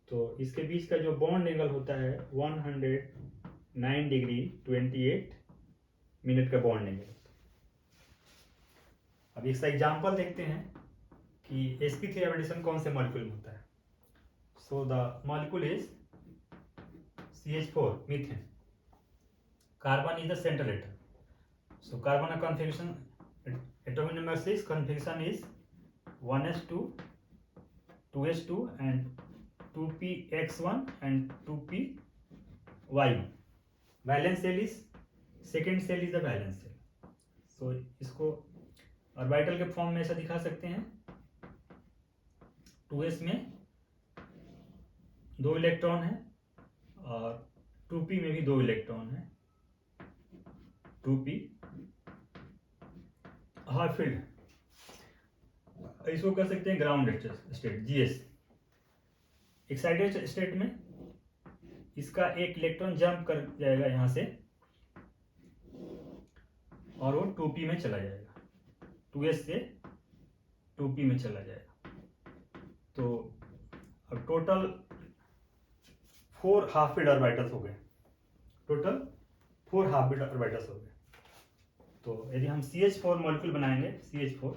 तो इसके बीच का जो बॉन्ड एंगल होता है 109 डिग्री 28 मिनट का बॉन्ड एंगल। अब इसका एग्जांपल देखते हैं कि sp3 हाइब्रिडेशन कौन से मॉलिक्यूल में होता है। So the molecule is CH4 methane, carbon is the central atom, so carbon configuration atomic number 6 configuration is 1s2 2s2 and 2px1 and 2py1। Valence shell is second shell is the valence shell, so इसको orbital के form में ऐसा दिखा सकते हैं, 2s में 2 electron है और 2p में भी 2 इलेक्ट्रॉन है, 2p हाफ फील्ड है, इसको कह सकते हैं ground state GS। Excited state में इसका एक इलेक्ट्रॉन जंप कर जाएगा यहाँ से और वो 2p में चला जाएगा, 2s से 2p में चला जाएगा। तो अब टोटल 4 हाफ बीट ऑर्बिटल्स हो गए, टोटल 4 हाफ बीट ऑर्बिटल्स हो गए। तो यदि हम CH4 मॉलिक्यूल बनाएंगे, CH4,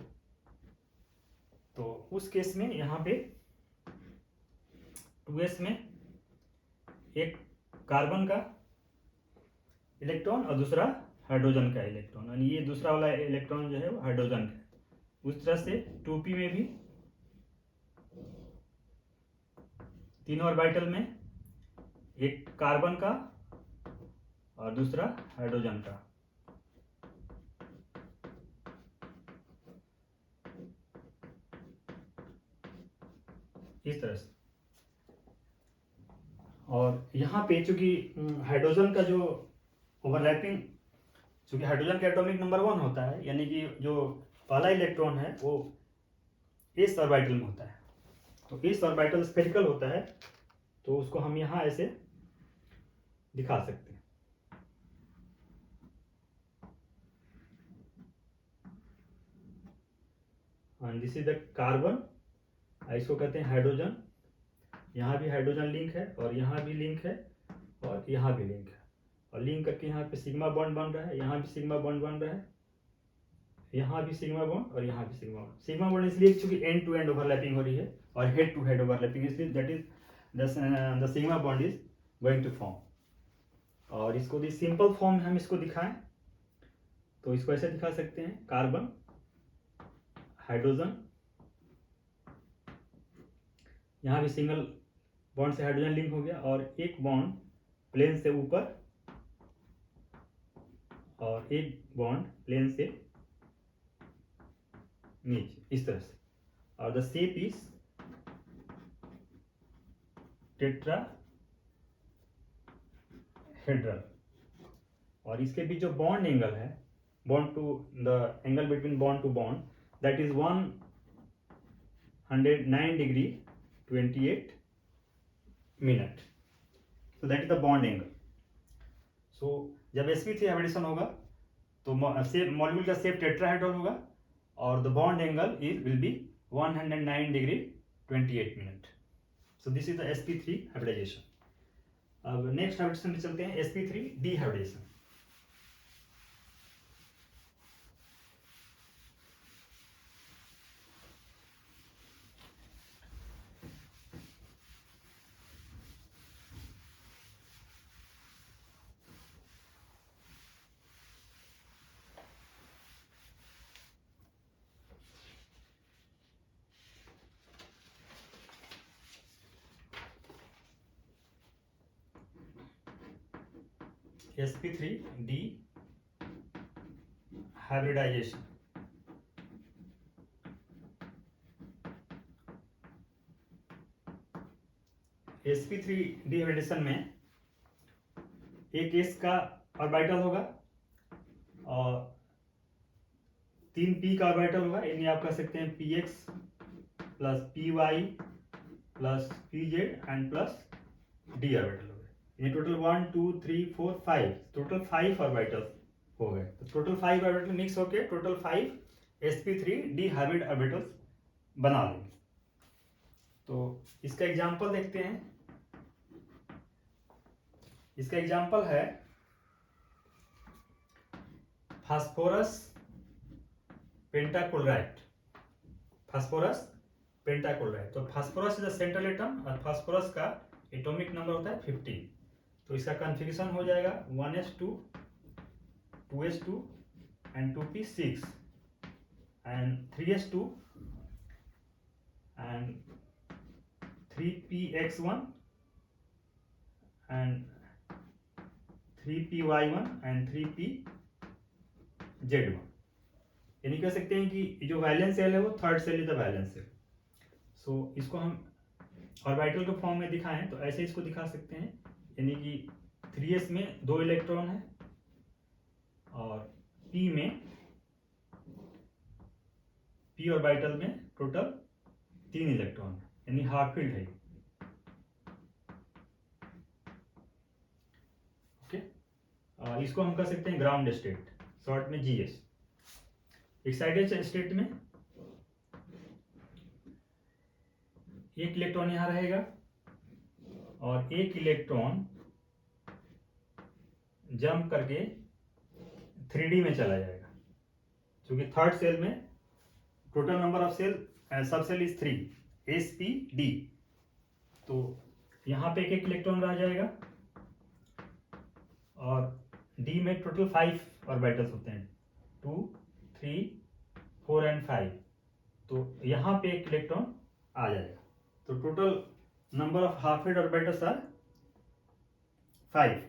तो उस केस में यहाँ पे 2s में एक कार्बन का इलेक्ट्रॉन और दूसरा हाइड्रोजन का इलेक्ट्रॉन, यानी ये दूसरा वाला इलेक्ट्रॉन जो है वो हाइड्रोजन का है। उस तरह से 2p में भी तीनों ऑर्बिटल में एक कार्बन का और दूसरा हाइड्रोजन का। इस तरह से। और यहाँ पे चूंकि हाइड्रोजन का जो ओवरलैपिंग, चूंकि हाइड्रोजन का एटॉमिक नंबर 1 होता है, यानी कि जो पहला इलेक्ट्रॉन है वो इस ऑर्बिटल में होता है, तो इस ऑर्बिटल स्फेरिकल होता है, तो उसको हम यहाँ ऐसे दिखा सकते हैं। And this is the carbon, इसको कहते हैं हाइड्रोजन। यहाँ भी हाइड्रोजन लिंक है और यहाँ भी लिंक है और यहाँ भी लिंक है, और लिंक करके यहाँ पे सिग्मा बॉन्ड बन रहा है, यहाँ भी सिग्मा बॉन्ड बन रहा है, यहाँ भी सिग्मा बॉन्ड और यहाँ भी सिग्मा बॉन्ड। सिग्मा बॉन्ड इसलिए क्योंकि एंड टू एंड ओवरलैपिंग हो रही है और हेड टू हेड ओवरलैपिंग, इसलिए that is the sigma bond is going to form. और इसको भी सिंपल फॉर्म में हम इसको दिखाएं तो इसको ऐसे दिखा सकते हैं, कार्बन, हाइड्रोजन, यहाँ भी सिंगल बॉन्ड से हाइड्रोजन लिंक हो गया और एक बॉन्ड प्लेन से ऊपर और एक बॉन्ड प्लेन से नीचे, इस तरह से। और द शेप इज टेट्राहेड्रल। और इसके बीच जो बॉन्ड एंगल है, bond to the angle between bond to bond, that is 109 degree 28 minute. So that is the bond angle. So जब sp3 हाइब्रिडेशन होगा तो मॉलिक्यूल का शेप टेट्राहेड्रल होगा और the bond angle will be 109 degree 28 minute. So this is the sp3 hybridization. अब next hybridization में चलते हैं, sp3 डिहाइब्रिडेशन। sp3 डिहाइब्रिडाइजेशन। sp3 डिहाइब्रिडेशन में एक s का ऑर्बिटल होगा और 3 p का ऑर्बिटल होगा, यानी आप कह सकते हैं px plus py plus pz and plus d orbital हो गए। ये टोटल 1 2 3 4 5, टोटल 5 ऑर्बिटल्स हो गए। तो टोटल 5 ऑर्बिटल मिक्स होके टोटल 5 sp3 डिहाइब्रिड ऑर्बिटल्स बना लेंगे। तो इसका एग्जांपल देखते हैं। इसका एग्जांपल है फास्फोरस पेंटाक्लोराइड। फास्फोरस पेंटाक्लोराइड, तो phosphorus is the central atom और फास्फोरस का एटॉमिक नंबर होता है 15। तो इसका कॉन्फ़िगरेशन हो जाएगा 1s2 2s2 and 2p6 and 3s2 and 3px1 and 3py1 and 3pz1। यानी कह सकते हैं कि जो वैलेंस सेल है वो third shell is the valence shell. So इसको हम ऑर्बिटल के फॉर्म में दिखाएं तो ऐसे इसको दिखा सकते हैं, यानी कि 3s में 2 इलेक्ट्रॉन है और p में p ऑर्बिटल में टोटल 3 इलेक्ट्रॉन है, यानी हाफ फील्ड है। इसको हम कर सकते हैं ग्राउंड स्टेट, शॉर्ट में जीएस। एक्साइटेड स्टेट में एक इलेक्ट्रॉन यहाँ रहेगा और एक इलेक्ट्रॉन जंप करके 3D में चला जाएगा, क्योंकि थर्ड सेल में टोटल नंबर ऑफ सेल सब सेल इज 3, sp d। तो यहाँ पे एक इलेक्ट्रॉन रह जाएगा और d में टोटल 5 ऑर्बिटल्स होते हैं, 2, 3, 4 एंड 5। तो यहाँ पे एक इलेक्ट्रॉन आ जाएगा। तो total number of half head orbitals are 5।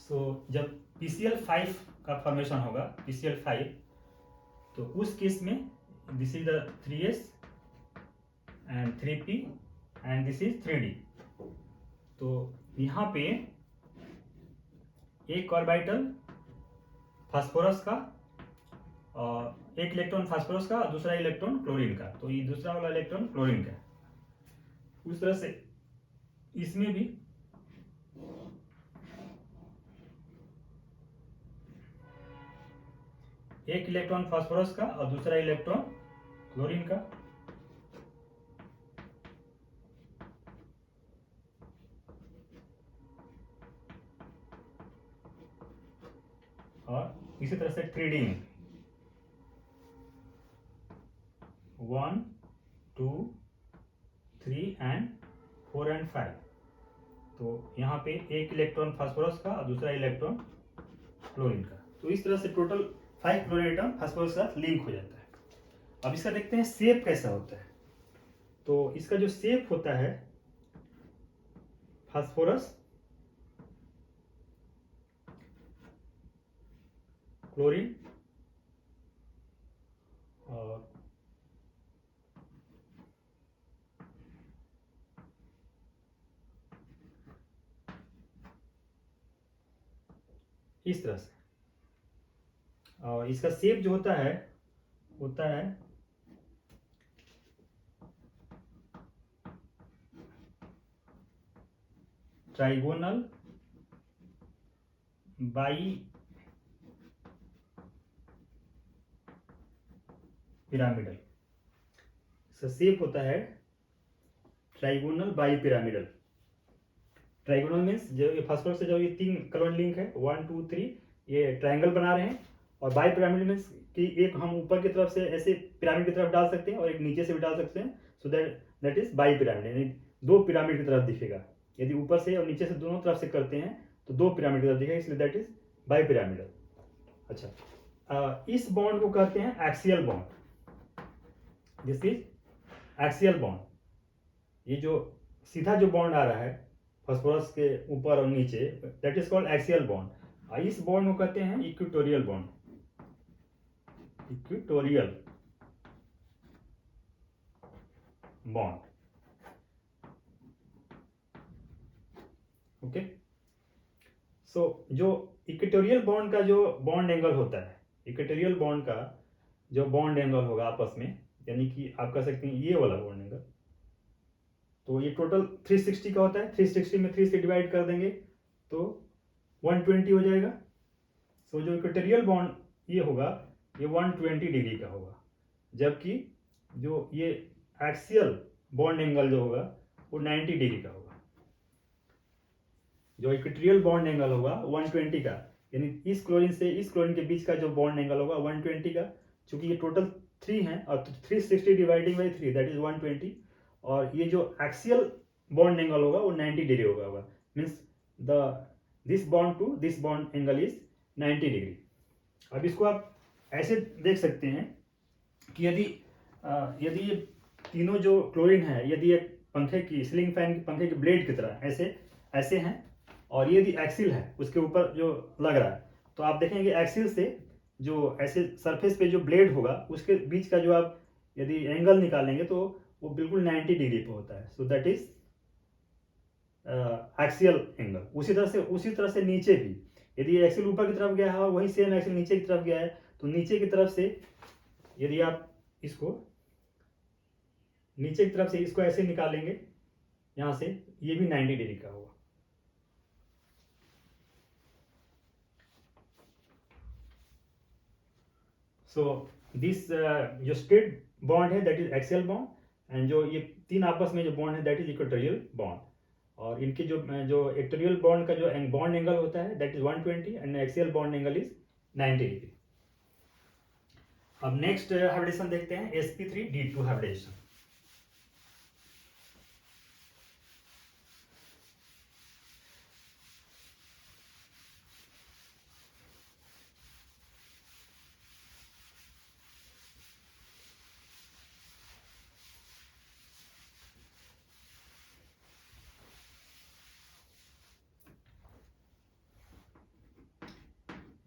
So जब PCl 5 का फॉर्मेशन होगा, PCl 5, तो उस केस में this is the 3s and 3p and this is 3d। तो यहाँ पे एक ऑर्बिटल फास्फोरस का और एक इलेक्ट्रॉन फास्फोरस का और दूसरा इलेक्ट्रॉन क्लोरीन का, तो ये दूसरा वाला इलेक्ट्रॉन क्लोरीन का। उस तरह से इसमें भी एक इलेक्ट्रॉन फास्फोरस का और दूसरा इलेक्ट्रॉन क्लोरीन का। और इसी तरह से 3D में 1, 2, 3 एंड 4 एंड 5। तो यहाँ पे एक इलेक्ट्रॉन फास्फोरस का और दूसरा इलेक्ट्रॉन क्लोरीन का। तो इस तरह से टोटल 5 क्लोरीन एटम फास्फोरस के साथ लिंक हो जाता है। अब इसका देखते हैं शेप कैसा होता है। तो इसका जो शेप होता है, फास्फोरस, क्लोरीन और इस तरह से। और इसका शेप जो होता है ट्राइगोनल बाई पिरामिडल। इसका शेप होता है trigonal bi pyramidal. Trigonal means जो ये फास्फोरस से जो ये 3 कार्बन लिंक है 1, 2, 3, ये ट्राइंगल बना रहे हैं। और बाई पिरामिड मीन्स कि एक हम ऊपर की तरफ से ऐसे पिरामिड की तरफ डाल सकते हैं और एक नीचे से भी डाल सकते हैं। सो दैट इज बाई पिरामिड, यानी 2 पिरामिड की तरफ दिखेगा। यदि ऊपर से और नीचे से दोनों तरफ से करते हैं तो 2 पिरामिड की तरफ दिखेगा, इसलिए दैट इज बाई पिरामिडल। अच्छा, इस बॉन्ड को कहते हैं axial bond. This is axial bond. ये जो सीधा जो बॉन्ड आ रहा है फास्फोरस के ऊपर और नीचे, that is called axial bond. इस बॉन्ड को कहते हैं equatorial bond. Equatorial bond, okay. So जो इक्वेटोरियल बॉन्ड का जो बॉन्ड एंगल होता है, इक्वेटोरियल बॉन्ड का जो बॉन्ड एंगल होगा आपस में, यानी कि आप कह सकते हैं ये वाला बॉन्ड एंगल, तो ये टोटल 360 का होता है। 360 में 3 से डिवाइड कर देंगे तो 120 हो जाएगा। सो जो इक्वेटोरियल बॉन्ड ये होगा, ये 120 डिग्री का होगा, जबकि जो ये एक्सियल बॉन्ड एंगल जो होगा वो 90 डिग्री का होगा। जो इक्वेटोरियल बॉन्ड एंगल होगा 120 का, यानी इस क्लोरीन से इस क्लोरीन के बीच का जो बॉन्ड एंगल होगा 120 का। चूंकि ये टोटल 3 है और 360 डिवाइडिंग बाई 3 दैट इज 120। और ये जो एक्सियल बॉन्ड एंगल होगा वो 90 डिग्री होगा। Means this bond to this bond angle is 90 degree. अब इसको आप ऐसे देख सकते हैं कि यदि ये तीनों जो क्लोरीन है, यदि एक पंखे की सीलिंग फैन पंखे की ब्लेड की तरह ऐसे हैं, और ये यदि एक्सिल है उसके ऊपर जो लग रहा है, तो आप देखेंगे एक्सिल से जो ऐसे सरफेस पे जो ब्लेड होगा उसके बीच का जो आप यदि एंगल निकालेंगे तो वो बिल्कुल 90 डिग्री पे होता है। सो दैट इज एक्सियल एंगल। उसी तरह से नीचे भी यदि एक्सिल ऊपर की तरफ गया है और वही सेम एक्सिल नीचे की तरफ गया है, तो नीचे की तरफ से यदि आप इसको नीचे की तरफ से इसको ऐसे निकालेंगे यहाँ से, ये भी 90 डिग्री का होगा। सो दिस जो स्ट्रेट बॉन्ड है that is axial bond, and जो ये तीन आपस में जो बॉन्ड है दैट इज इक्वेटोरियल बॉन्ड। और इनके जो इक्वेटोरियल बॉन्ड का जो बॉन्ड एंगल होता है that is 120 and axial bond angle is 90 degree. अब नेक्स्ट हाइब्रिडेशन देखते हैं, sp3d2 हाइब्रिडेशन।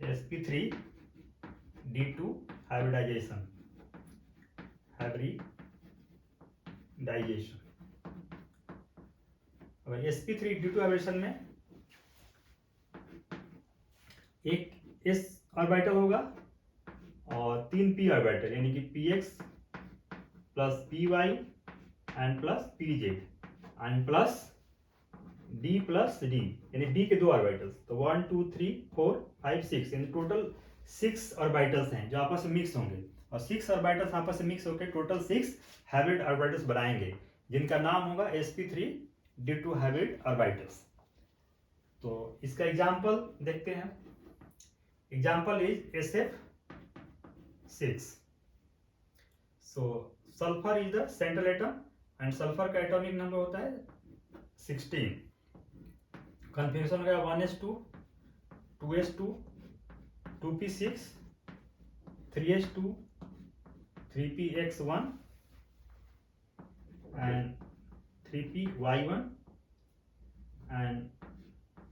sp3d2 hybridisation. अब sp3d2 हाइब्रिडेशन में एक s ऑर्बिटल होगा और तीन p ऑर्बिटल, यानी कि px plus py and plus pz and plus d plus d, यानी d के दो ऑर्बिटल्स, तो 1 2 3 4 5 6, यानी टोटल 6 ऑर्बिटल्स हैं जो आपस में मिक्स होंगे, और 6 ऑर्बिटल्स आपस में मिक्स होकर टोटल 6 हाइब्रिड ऑर्बिटल्स बनाएंगे जिनका नाम होगा sp3d2 हाइब्रिड ऑर्बिटल्स। तो इसका एग्जांपल देखते हैं। Example is SF6। So sulphur is the central atom and sulphur का एटॉमिक नंबर होता है 16। कन्फ्यूजन हो गया 1s2 2s2 2p6 3s2 3px1 and 3py1 and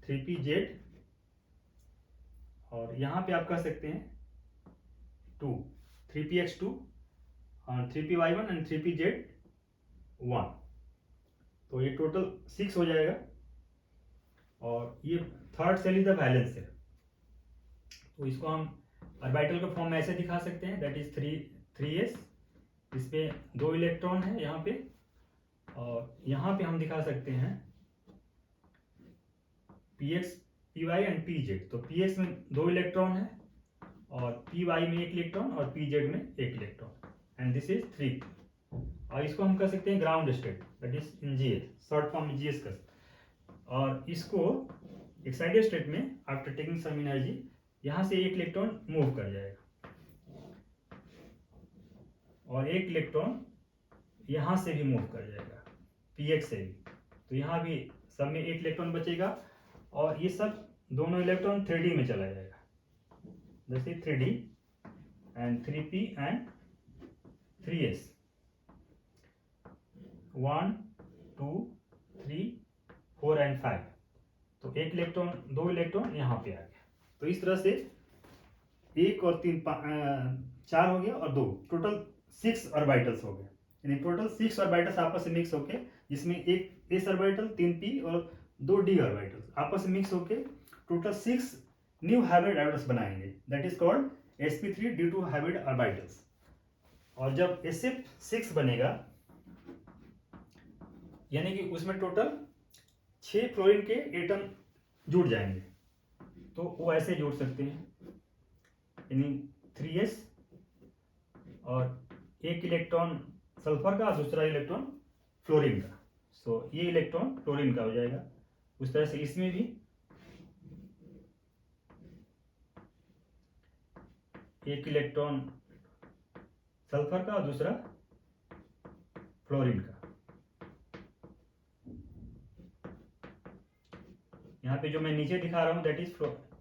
3pz, और यहाँ पे आप कह सकते हैं 2 3px2 और 3py1 एंड 3pz1, तो ये टोटल 6 हो जाएगा। और ये third shell is the valence shell, तो इसको हम ऑर्बिटल के फॉर्म में ऐसे दिखा सकते हैं, दैट इज 3s, इसमें 2 इलेक्ट्रॉन है यहाँ पे, और यहाँ पे हम दिखा सकते हैं px py एंड pz। तो px में 2 इलेक्ट्रॉन है और py में 1 इलेक्ट्रॉन और pz में 1 इलेक्ट्रॉन, एंड दिस इज 3। और इसको हम कह सकते हैं ground state, that is GS, short form में GS कर। और इसको एक्साइटेड स्टेट में आफ्टर टेकिंग सम एनर्जी यहाँ से 1 इलेक्ट्रॉन मूव कर जाएगा और 1 इलेक्ट्रॉन यहाँ से भी मूव कर जाएगा px से भी, तो यहाँ भी सब में 1 इलेक्ट्रॉन बचेगा, और ये सब दोनों इलेक्ट्रॉन 3D में चला जाएगा, जैसे 3D and 3p and 3s, 1 2 3 4 and 5, तो 1 इलेक्ट्रॉन 2 इलेक्ट्रॉन यहाँ पे आ गया। तो इस तरह से 1 और 3 4 हो गया और 2, टोटल 6 ऑर्बिटल्स हो गए, यानी टोटल 6 ऑर्बिटल्स आपस में मिक्स होके, जिसमें एक s ऑर्बिटल 3p और 2 d ऑर्बिटल्स आपस में मिक्स होके टोटल 6 न्यू हाइब्रिड ऑर्बिटल्स बनाएंगे, that is called sp3d2 hybrid orbitals. और जब SF6 बनेगा, यानी कि उसमें टोटल 6 फ्लोरीन के एटम जुड़ जाएंगे, तो वो ऐसे जोड़ सकते हैं, यानी 3s और 1 इलेक्ट्रॉन सल्फर का और दूसरा इलेक्ट्रॉन फ्लोरीन का, सो ये इलेक्ट्रॉन फ्लोरीन का हो जाएगा। उस तरह से इसमें भी 1 इलेक्ट्रॉन सल्फर का और दूसरा फ्लोरीन का। यहाँ पे जो मैं नीचे दिखा रहा हूँ that is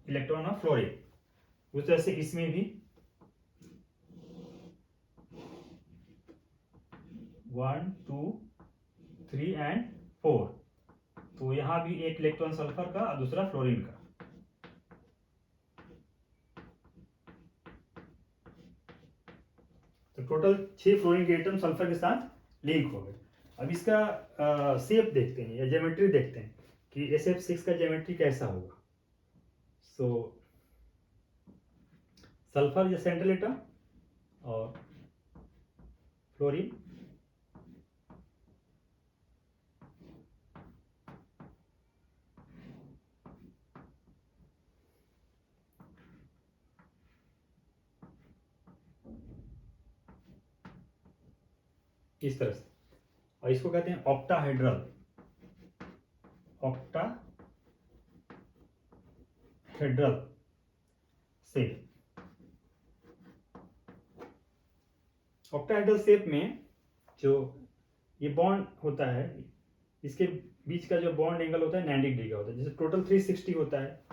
electron of fluorine. उस तरह से इसमें भी 1 2 3 एंड 4, तो यहाँ भी 1 इलेक्ट्रॉन सल्फर का और दूसरा फ्लोरीन का। तो टोटल 6 फ्लोरीन के एटम सल्फर के साथ लिंक हो गए। अब इसका शेप देखते हैं या ज्योमेट्री देखते हैं कि SF6 का ज्योमेट्री कैसा होगा। सो सल्फर या सेंट्रल एटम और फ्लोरीन, इस तरह से, और इसको कहते हैं octahedral, octahedral shape. Octahedral shape में जो ये बॉन्ड होता है, इसके बीच का जो बॉन्ड एंगल होता है 90 डिग्री का होता है। जैसे टोटल 360 होता है,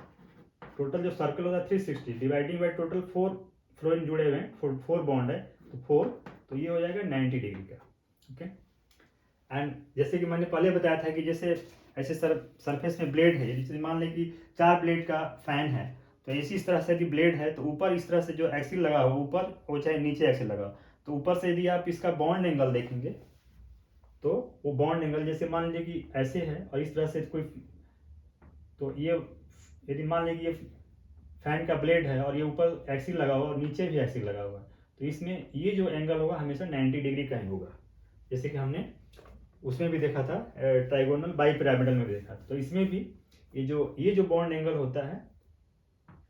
टोटल जो सर्कल होता है 360 डिवाइडिंग बाय टोटल 4 फ्लोइन जुड़े हुए हैं, 4 बॉन्ड है तो 4, तो ये हो जाएगा 90 डिग्री का। ओके, एंड जैसे कि मैंने पहले बताया था कि जैसे ऐसे सरफेस में ब्लेड है, जैसे मान लें कि 4 ब्लेड का फैन है, तो इसी तरह से यदि ब्लेड है तो ऊपर इस तरह से जो एक्सिल लगा हो ऊपर, वो चाहे नीचे एक्सिल लगा, तो ऊपर से यदि आप इसका बॉन्ड एंगल देखेंगे तो वो बॉन्ड एंगल जैसे मान लीजिए कि ऐसे है और इस तरह से कोई, तो ये यदि मान लीजिए ये फैन का ब्लेड है और ये ऊपर एक्सिल लगा हुआ और नीचे भी एक्सिल लगा हुआ है, तो इसमें ये जो एंगल होगा हमेशा 90 डिग्री का ही होगा। जैसे कि हमने उसमें भी देखा था, ट्राइगोनल बाई पिरामिडल में भी देखा था। तो इसमें भी ये जो बॉन्ड एंगल होता है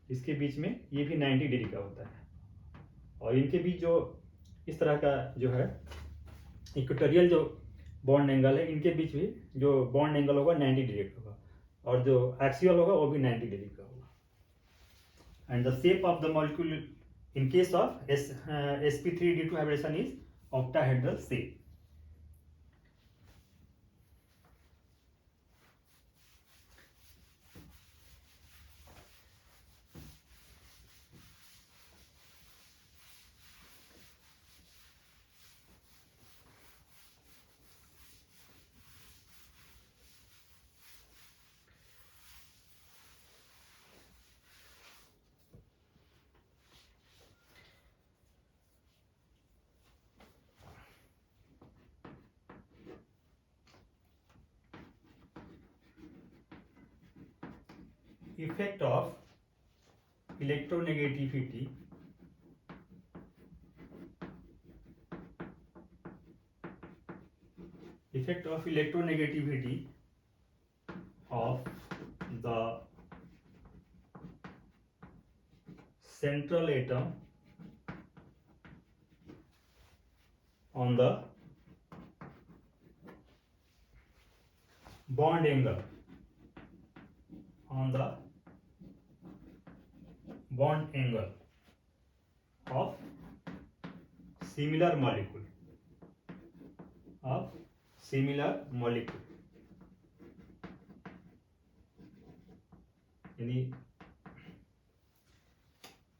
इसके बीच में ये भी 90 डिग्री का होता है, और इनके बीच जो इस तरह का जो है इक्वेटोरियल जो बॉन्ड एंगल है, इनके बीच भी जो बॉन्ड एंगल होगा 90 डिग्री का होगा, और जो एक्सियल होगा वो भी 90 डिग्री का होगा। And the shape of the molecule in case of sp3d2 hybridization is octahedral shape. Effect of electronegativity of the central atom on the bond angle of similar molecule यानी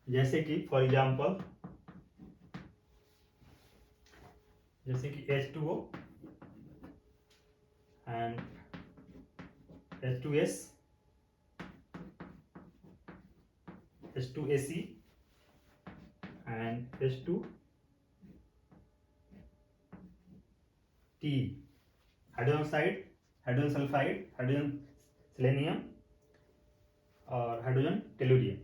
जैसे कि फॉर एग्जाम्पल जैसे कि H2O and H2S, H2AC and H2T, hydrogen oxide, hydrogen sulphide, hydrogen selenium और hydrogen tellurium.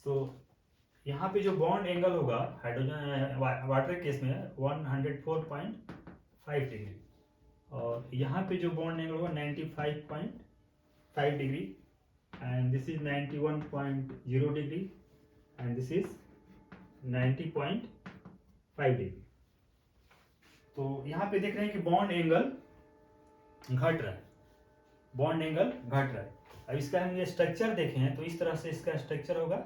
तो यहाँ पे जो बॉन्ड एंगल होगा हाइड्रोजन वाटर केस में 104.5 डिग्री, और यहाँ पे जो बॉन्ड एंगल होगा 95.5 degree, and this is 91.0 degree, and this is 90.5 degree. तो यहाँ पे देख रहे हैं कि बॉन्ड एंगल घट रहा है, अब इसका हम ये स्ट्रक्चर देखें हैं तो इस तरह से इसका स्ट्रक्चर होगा,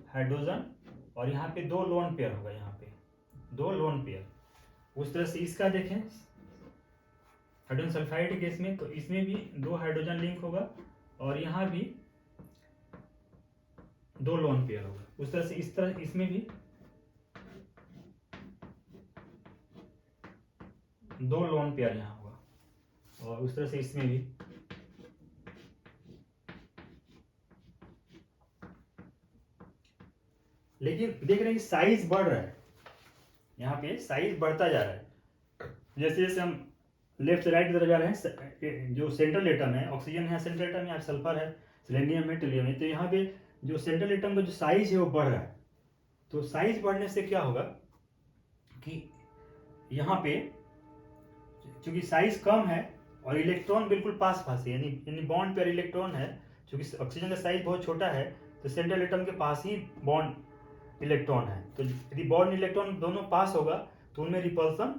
हाइड्रोजन और यहाँ पे 2 लोन पेयर होगा, यहाँ पे 2 लोन पेयर। उस तरह से इसका देखें हाइड्रोजन सल्फाइड केस में, तो इसमें भी 2 हाइड्रोजन लिंक होगा और यहाँ भी 2 लोन पेयर होगा। उस तरह से इस तरह इसमें भी 2 लोन पेयर यहाँ होगा, और उस तरह से इसमें भी। लेकिन देख रहे हैं कि साइज बढ़ रहा है, यहाँ पे साइज बढ़ता जा रहा है। जैसे जैसे हम लेफ्ट से राइट की तरफ जा रहे हैं, जो सेंट्रल एटम है, ऑक्सीजन है सेंट्रल एटम, यहाँ सल्फर है, सेलेनियम है, टेलियम है, तो यहाँ पे जो सेंट्रल एटम का जो साइज है वो बढ़ रहा है। तो साइज बढ़ने से क्या होगा कि यहाँ पे चूंकि साइज कम है और इलेक्ट्रॉन बिल्कुल पास पास है, यानी बॉन्ड पर इलेक्ट्रॉन है, चूंकि ऑक्सीजन का साइज बहुत छोटा है तो सेंट्रल एटम के पास ही बॉन्ड इलेक्ट्रॉन है, तो यदि बॉन्ड इलेक्ट्रॉन दोनों पास होगा तो उनमें रिपल्सन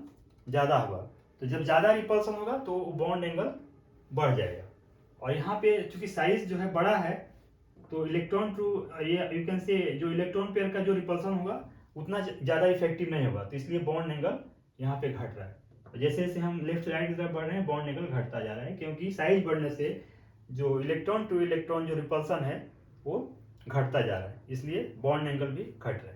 ज़्यादा होगा। तो जब ज़्यादा रिपल्सन होगा तो बॉन्ड एंगल बढ़ जाएगा। और यहाँ पे चूंकि साइज जो है बड़ा है तो इलेक्ट्रॉन टू ये यू कैन से जो इलेक्ट्रॉन पेयर का जो रिपल्सन होगा उतना ज़्यादा इफेक्टिव नहीं होगा, तो इसलिए बॉन्ड एंगल यहाँ पे घट रहा है। जैसे जैसे हम लेफ्ट राइट की तरफ बढ़ रहे हैं बॉन्ड एंगल घटता जा रहा है, क्योंकि साइज बढ़ने से जो इलेक्ट्रॉन टू इलेक्ट्रॉन जो रिपल्सन है वो घटता जा रहा है, इसलिए बॉन्ड एंगल भी घट रहा है।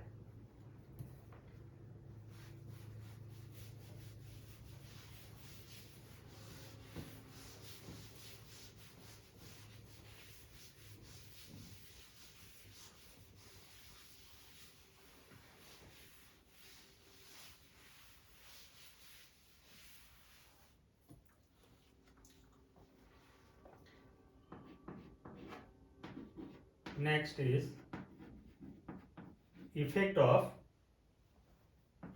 Next is effect of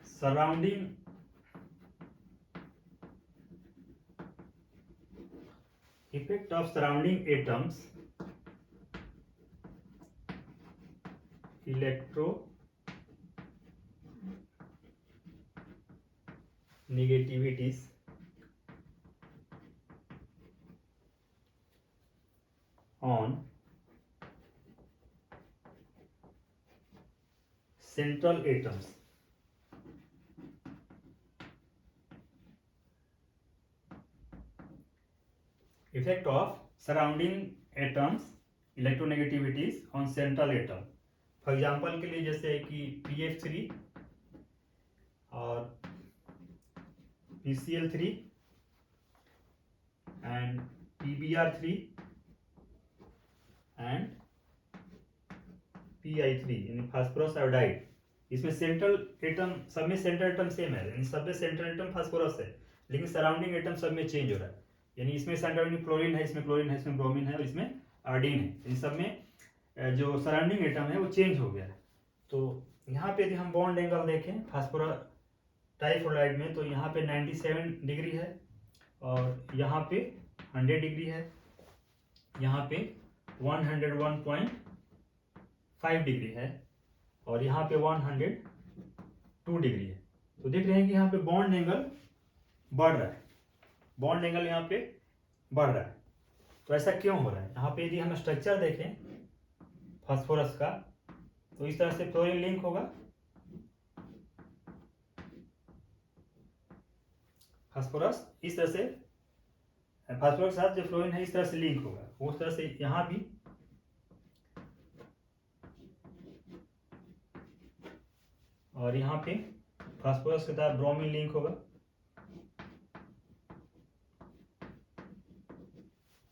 surrounding atoms electronegativities on central atoms. Effect of surrounding atoms electronegativities on central atom. For example के लिए जैसे कि PF3 और PCl3 and PBr3 and PI3 यानी फास्फोरस आयोडाइड, इसमें सेंट्रल एटम सब में सेंट्रल एटम सेम है, यानी सब में सेंट्रल एटम फास्फोरस है, लेकिन सराउंडिंग एटम सब में चेंज हो रहा है। यानी इसमें सराउंडिंग फ्लोरीन है, इसमें क्लोरीन है, इसमें ब्रोमीन है और इसमें आयोडीन है, इन सब में जो सराउंडिंग एटम है वो चेंज हो गया है। तो यहाँ पे यदि हम बॉन्ड एंगल देखें फास्फोरस ट्राइफ्लोराइड में तो यहाँ पे 97 डिग्री है और यहाँ पे 100 डिग्री है, यहाँ पे 101.5 डिग्री है और यहाँ पे 102 डिग्री है। तो देख रहे हैं कि यहाँ पे बॉन्ड एंगल बढ़ रहा है, बॉन्ड एंगल यहाँ पे बढ़ रहा है। तो ऐसा क्यों हो रहा है? यहाँ पे यदि हम स्ट्रक्चर देखें फास्फोरस का तो इस तरह से फ्लोरीन लिंक होगा, फास्फोरस इस तरह से फास्फोरस के साथ जो फ्लोरीन है इस तरह से लिंक होगा, उस तरह से यहाँ भी और यहाँ पे फास्फोरस के साथ ब्रोमीन लिंक होगा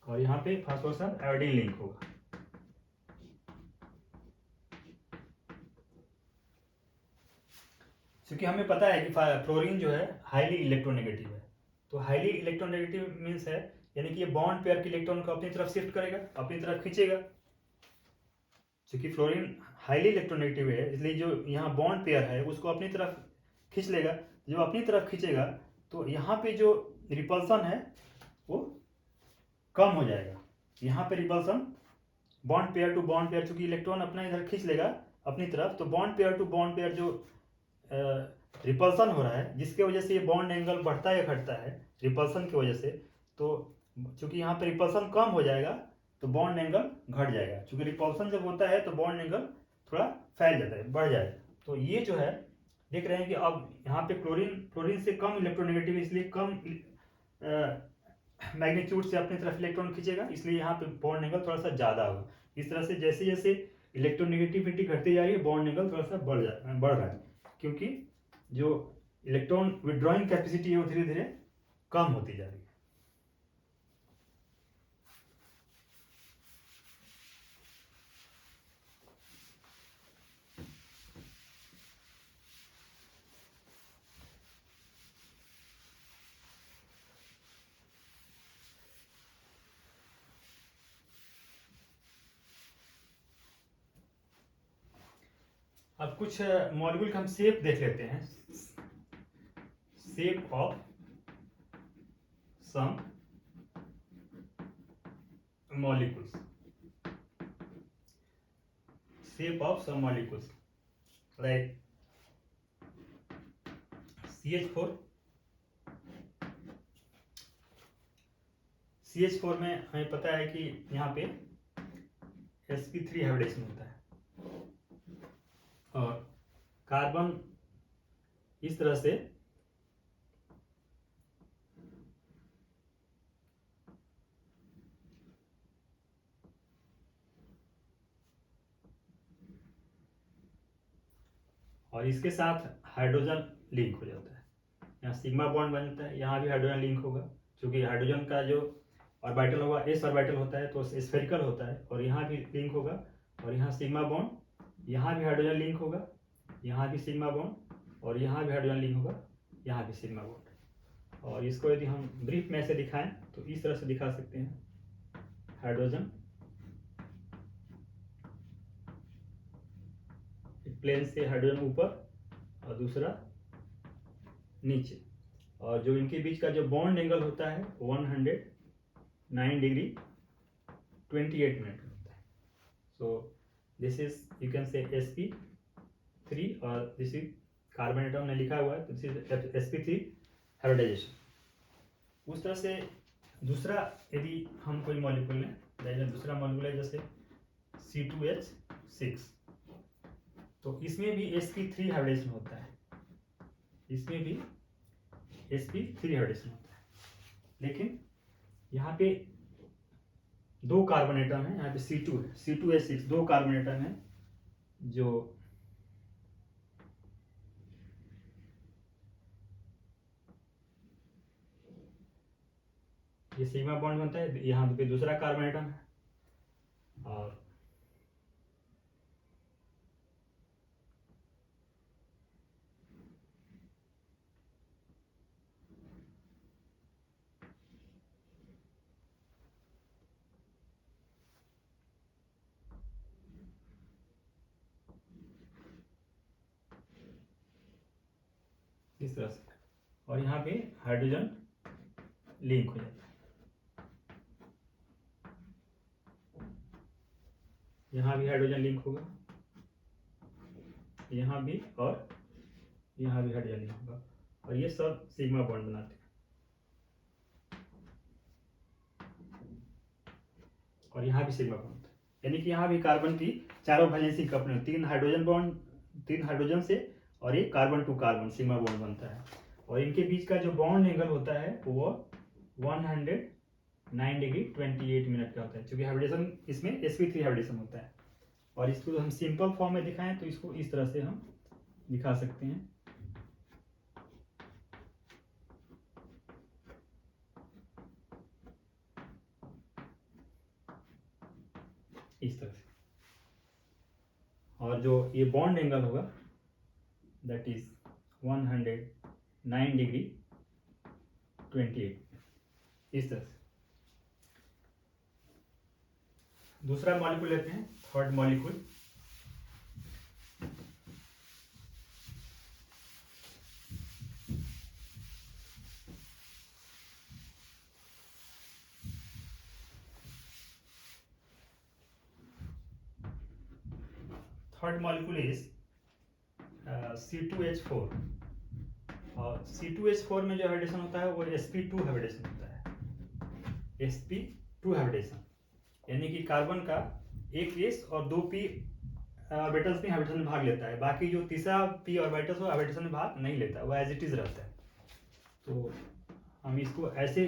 और यहाँ पे फास्फोरस के साथ आयोडीन लिंक होगा। क्योंकि हमें पता है कि फ्लोरीन जो है हाईली इलेक्ट्रोनेगेटिव है, तो हाईली इलेक्ट्रोनेगेटिव मीन्स है यानी कि ये बॉन्ड पेयर के इलेक्ट्रॉन को अपनी तरफ शिफ्ट करेगा, अपनी तरफ खींचेगा। क्योंकि फ्लोरीन हाईली इलेक्ट्रोनेगेटिव है इसलिए जो यहाँ बॉन्ड पेयर है उसको अपनी तरफ खींच लेगा। जब अपनी तरफ खींचेगा तो यहाँ पे जो रिपल्सन है वो कम हो जाएगा। यहाँ पे repulsion bond pair to bond pair, चूंकि इलेक्ट्रॉन अपना इधर खींच लेगा अपनी तरफ, तो bond pair to bond pair जो रिपल्सन हो रहा है जिसके वजह से ये बॉन्ड एंगल बढ़ता या घटता है रिपल्सन की वजह से, तो चूंकि यहाँ पे रिपल्सन कम हो जाएगा तो बॉन्ड एंगल घट जाएगा। चूंकि रिपल्सन जब होता है तो बॉन्ड एंगल थोड़ा फैल जाता है, बढ़ जाएगा। तो ये जो है देख रहे हैं कि अब यहाँ पे क्लोरीन से कम इलेक्ट्रोनेगेटिव, इसलिए कम मैग्नीट्यूड से अपनी तरफ इलेक्ट्रॉन खींचेगा, इसलिए यहाँ पे बॉन्ड एंगल थोड़ा सा ज़्यादा होगा। इस तरह से जैसे जैसे इलेक्ट्रोनेगेटिविटी घटती जा रही है बॉन्ड एंगल थोड़ा सा बढ़ रहा है, क्योंकि जो इलेक्ट्रॉन विड्रॉइंग कैपेसिटी है वो धीरे धीरे कम होती जा रही है। अब कुछ मॉलिक्यूल का हम शेप देख लेते हैं। Shape of some molecules, shape of some molecules. Like CH4 में हमें पता है कि यहाँ पे sp3 हाइब्रिडेशन होता है और कार्बन इस तरह से और इसके साथ हाइड्रोजन लिंक हो जाता है, यहाँ सिग्मा बॉन्ड बनता है, यहाँ भी हाइड्रोजन लिंक होगा क्योंकि हाइड्रोजन का जो ऑर्बिटल होगा s ऑर्बिटल होता है तो स्फेरिकल होता है और यहाँ भी लिंक होगा और यहाँ सिग्मा बॉन्ड, यहाँ भी हाइड्रोजन लिंक होगा, यहाँ भी सिग्मा बॉन्ड और यहाँ भी हाइड्रोजन लिंक होगा, यहाँ भी सिग्मा बॉन्ड। और इसको यदि हम ब्रीफ में से दिखाएं तो इस तरह से दिखा सकते हैं, हाइड्रोजन प्लेन से हाइड्रोजन ऊपर और दूसरा नीचे, और जो इनके बीच का जो बॉन्ड एंगल होता है 109 डिग्री 28 मिनट होता है। सो this is you can say sp3 और दिस इज कार्बन एटम ने लिखा हुआ है तो दिस इज sp3 हाइब्रिडाइजेशन। उस तरह से दूसरा यदि हम कोई मॉलिक्यूल लें, दूसरा मॉलिक्यूल है जैसे C2H6, तो इसमें भी sp3 हाइब्रिडेशन होता है, इसमें भी sp3 हाइब्रिडेशन होता है, लेकिन यहाँ पे दो कार्बन एटम है, यहाँ पे C2 है, C2H6 दो कार्बन एटम है जो ये सिग्मा बॉन्ड बनता है, यहाँ पे दूसरा कार्बन एटम है और इस तरह से, और यहाँ पे हाइड्रोजन लिंक हो जाता है, यहाँ भी हाइड्रोजन लिंक होगा, यहाँ भी और यहाँ भी हाइड्रोजन लिंक होगा और ये सब सिग्मा बॉन्ड बनाते हैं। और यहाँ भी सिग्मा बॉन्ड, यानी कि यहाँ भी कार्बन की चारों वैलेंसी कपलिंग, तीन हाइड्रोजन बॉन्ड, तीन हाइड्रोजन से और एक carbon to carbon sigma bond बनता है और इनके बीच का जो बॉन्ड एंगल होता है वो 109 डिग्री 28 मिनट का होता है, क्योंकि हाइब्रिडेशन इसमें sp3 हाइब्रिडेशन होता है। और इसको हम सिंपल फॉर्म में दिखाएं तो इसको इस तरह से हम दिखा सकते हैं, इस तरह से, और जो ये बॉन्ड एंगल होगा दैट इज 109 डिग्री 28, इस तरह से। दूसरा मॉलिक्यूल लेते हैं, third molecule, third molecule is C2H4 और C2H4 में जो हाइब्रिडेशन होता है वो sp2 हाइब्रिडेशन होता है, sp2 हाइब्रिडेशन, यानी कि कार्बन का एक s और दो p ऑर्बिटल्स में हाइब्रिडेशन में भाग लेता है, बाकी जो तीसरा p ऑर्बिटल्स वो हाइब्रिडेशन में भाग नहीं लेता, वो एज इट इज रहता है। तो हम इसको ऐसे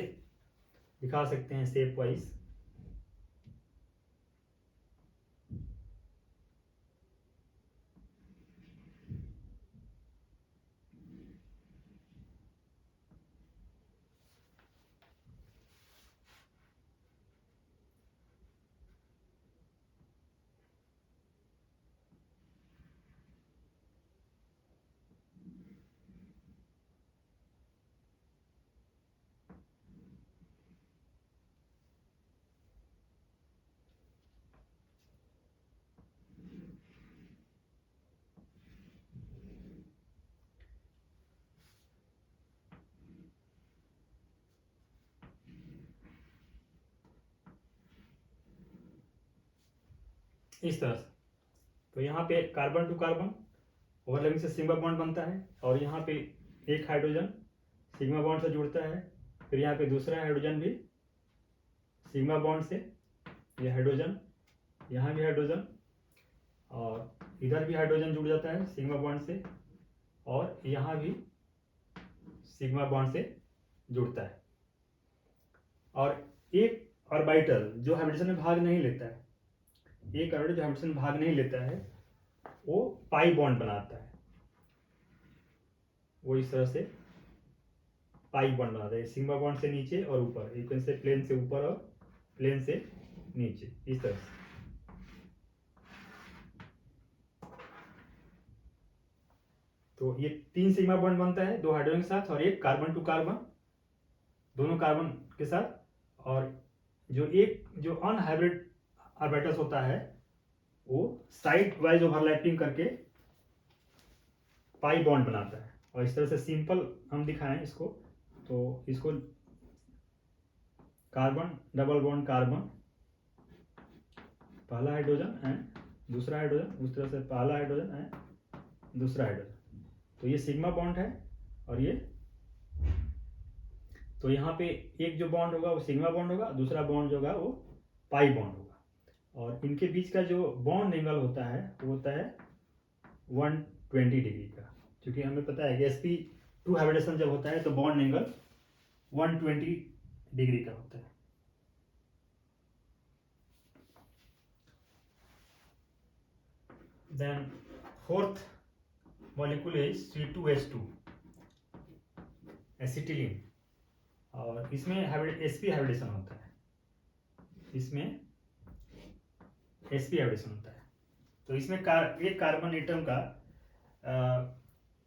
दिखा सकते हैं शेप वाइज, इस तरह से। तो यहाँ पे कार्बन टू कार्बन ओवरलैपिंग से सिग्मा बॉन्ड बनता है और यहाँ पे एक हाइड्रोजन सिग्मा बॉन्ड से जुड़ता है, फिर यहाँ पे दूसरा हाइड्रोजन भी सिग्मा बॉन्ड से, ये हाइड्रोजन, यहाँ भी हाइड्रोजन और इधर भी हाइड्रोजन जुड़ जाता है सिग्मा बॉन्ड से और यहाँ भी सिग्मा बॉन्ड से जुड़ता है। और एक ऑर्बिटल जो हाइब्रिडेशन में भाग नहीं लेता है, एक ऑर्बिटल जो हाइब्रिडेशन में भाग नहीं लेता है वो पाई बॉन्ड बनाता है, वो इस तरह से पाई बॉन्ड बनाता है, सिग्मा बॉन्ड से नीचे और ऊपर, एक से प्लेन से ऊपर और प्लेन से नीचे, इस तरह से। तो ये 3 सिग्मा बॉन्ड बनता है 2 हाइड्रोजन के साथ और एक कार्बन टू कार्बन, दोनों कार्बन के साथ, और जो अनहाइब्रिड ऑर्बिटल्स होता है वो साइड वाइज ओवरलैपिंग करके पाई बॉन्ड बनाता है। और इस तरह से सिंपल हम दिखाएं इसको, तो इसको कार्बन डबल बॉन्ड कार्बन, पहला हाइड्रोजन एंड दूसरा हाइड्रोजन, उस तरह से पहला हाइड्रोजन एंड दूसरा हाइड्रोजन, तो ये सिग्मा बॉन्ड है। और ये तो यहाँ पे एक जो बॉन्ड होगा वो सिग्मा बॉन्ड होगा, दूसरा बॉन्ड जो होगा वो पाई बॉन्ड होगा, और इनके बीच का जो बॉन्ड एंगल होता है वो होता है 120 डिग्री का, क्योंकि हमें पता है कि sp2 हाइब्रिडेशन जब होता है तो बॉन्ड एंगल 120 डिग्री का होता है। Then fourth molecule is C2H2 acetylene, और इसमें sp हाइब्रिडेशन होता है, इसमें sp हाइब्रिडेशन होता है। तो इसमें एक कार्बन एटम का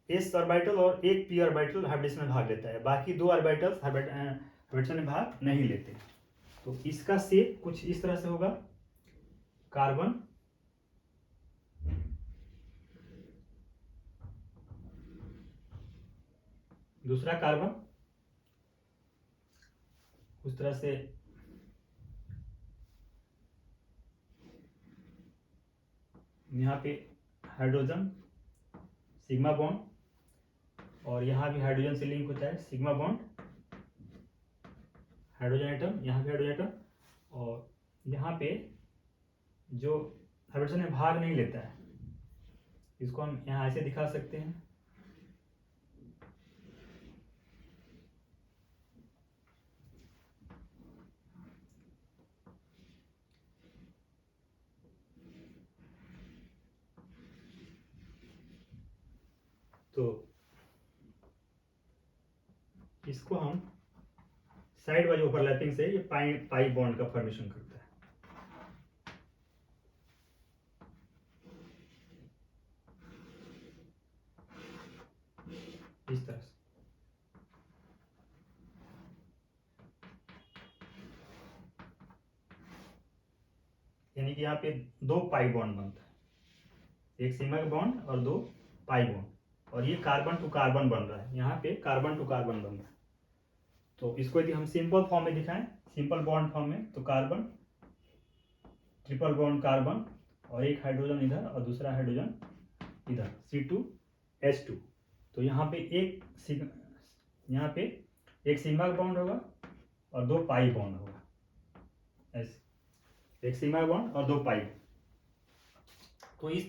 s ऑर्बिटल और एक p ऑर्बिटल हाइब्रिडेशन में भाग लेता है, बाकी 2 ऑर्बिटल्स हाइब्रिडेशन में भाग नहीं लेते। तो इसका शेप कुछ इस तरह से होगा, कार्बन दूसरा कार्बन, उस तरह से यहाँ पे हाइड्रोजन सिग्मा बॉन्ड, और यहाँ भी हाइड्रोजन से लिंक होता है सिग्मा बॉन्ड, हाइड्रोजन एटम, यहाँ भी हाइड्रोजन एटम, और यहाँ पे जो हाइब्रिडेशन में भाग नहीं लेता है इसको हम यहाँ ऐसे दिखा सकते हैं, तो इसको हम साइड वाइज ओवरलैपिंग से ये पाई बॉन्ड का फॉर्मेशन करता है। इस तरह से यानी कि यहाँ पे 2 पाई बॉन्ड बनता है, एक सिग्मा बॉन्ड और 2 पाई बॉन्ड, और ये कार्बन टू कार्बन बन रहा है, यहाँ पे कार्बन टू कार्बन बन रहा है। तो इसको यदि हम सिंपल फॉर्म में दिखाएं, सिंपल बॉन्ड फॉर्म में, तो कार्बन ट्रिपल बॉन्ड कार्बन और एक हाइड्रोजन इधर और दूसरा हाइड्रोजन इधर, C2H2। तो यहाँ पे एक सिग्मा बॉन्ड होगा और 2 पाई बॉन्ड होगा, ऐसे एक सिग्मा बॉन्ड और 2 पाई। तो इस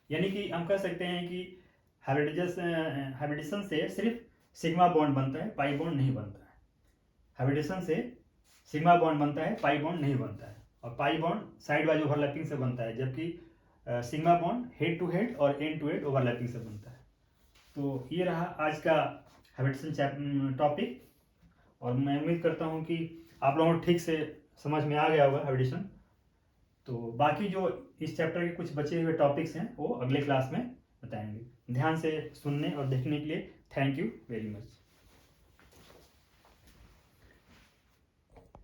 यानी कि हम कह सकते हैं कि हाइब्रिडेशन से सिर्फ सिग्मा बॉन्ड बनता है, पाई बॉन्ड नहीं बनता है। हाइब्रिडेशन से सिग्मा बॉन्ड बनता है, पाई बॉन्ड नहीं बनता है, और pi bond side wise overlapping से बनता है, जबकि sigma bond head to head और एंड टू एंड ओवरलैपिंग से बनता है। तो ये रहा आज का हाइब्रिडेशन टॉपिक, और मैं उम्मीद करता हूँ कि आप लोगों को ठीक से समझ में आ गया होगा हाइब्रिडेशन। तो बाकी जो इस चैप्टर के कुछ बचे हुए टॉपिक्स हैं वो अगले क्लास में बताएंगे। ध्यान से सुनने और देखने के लिए थैंक यू वेरी मच।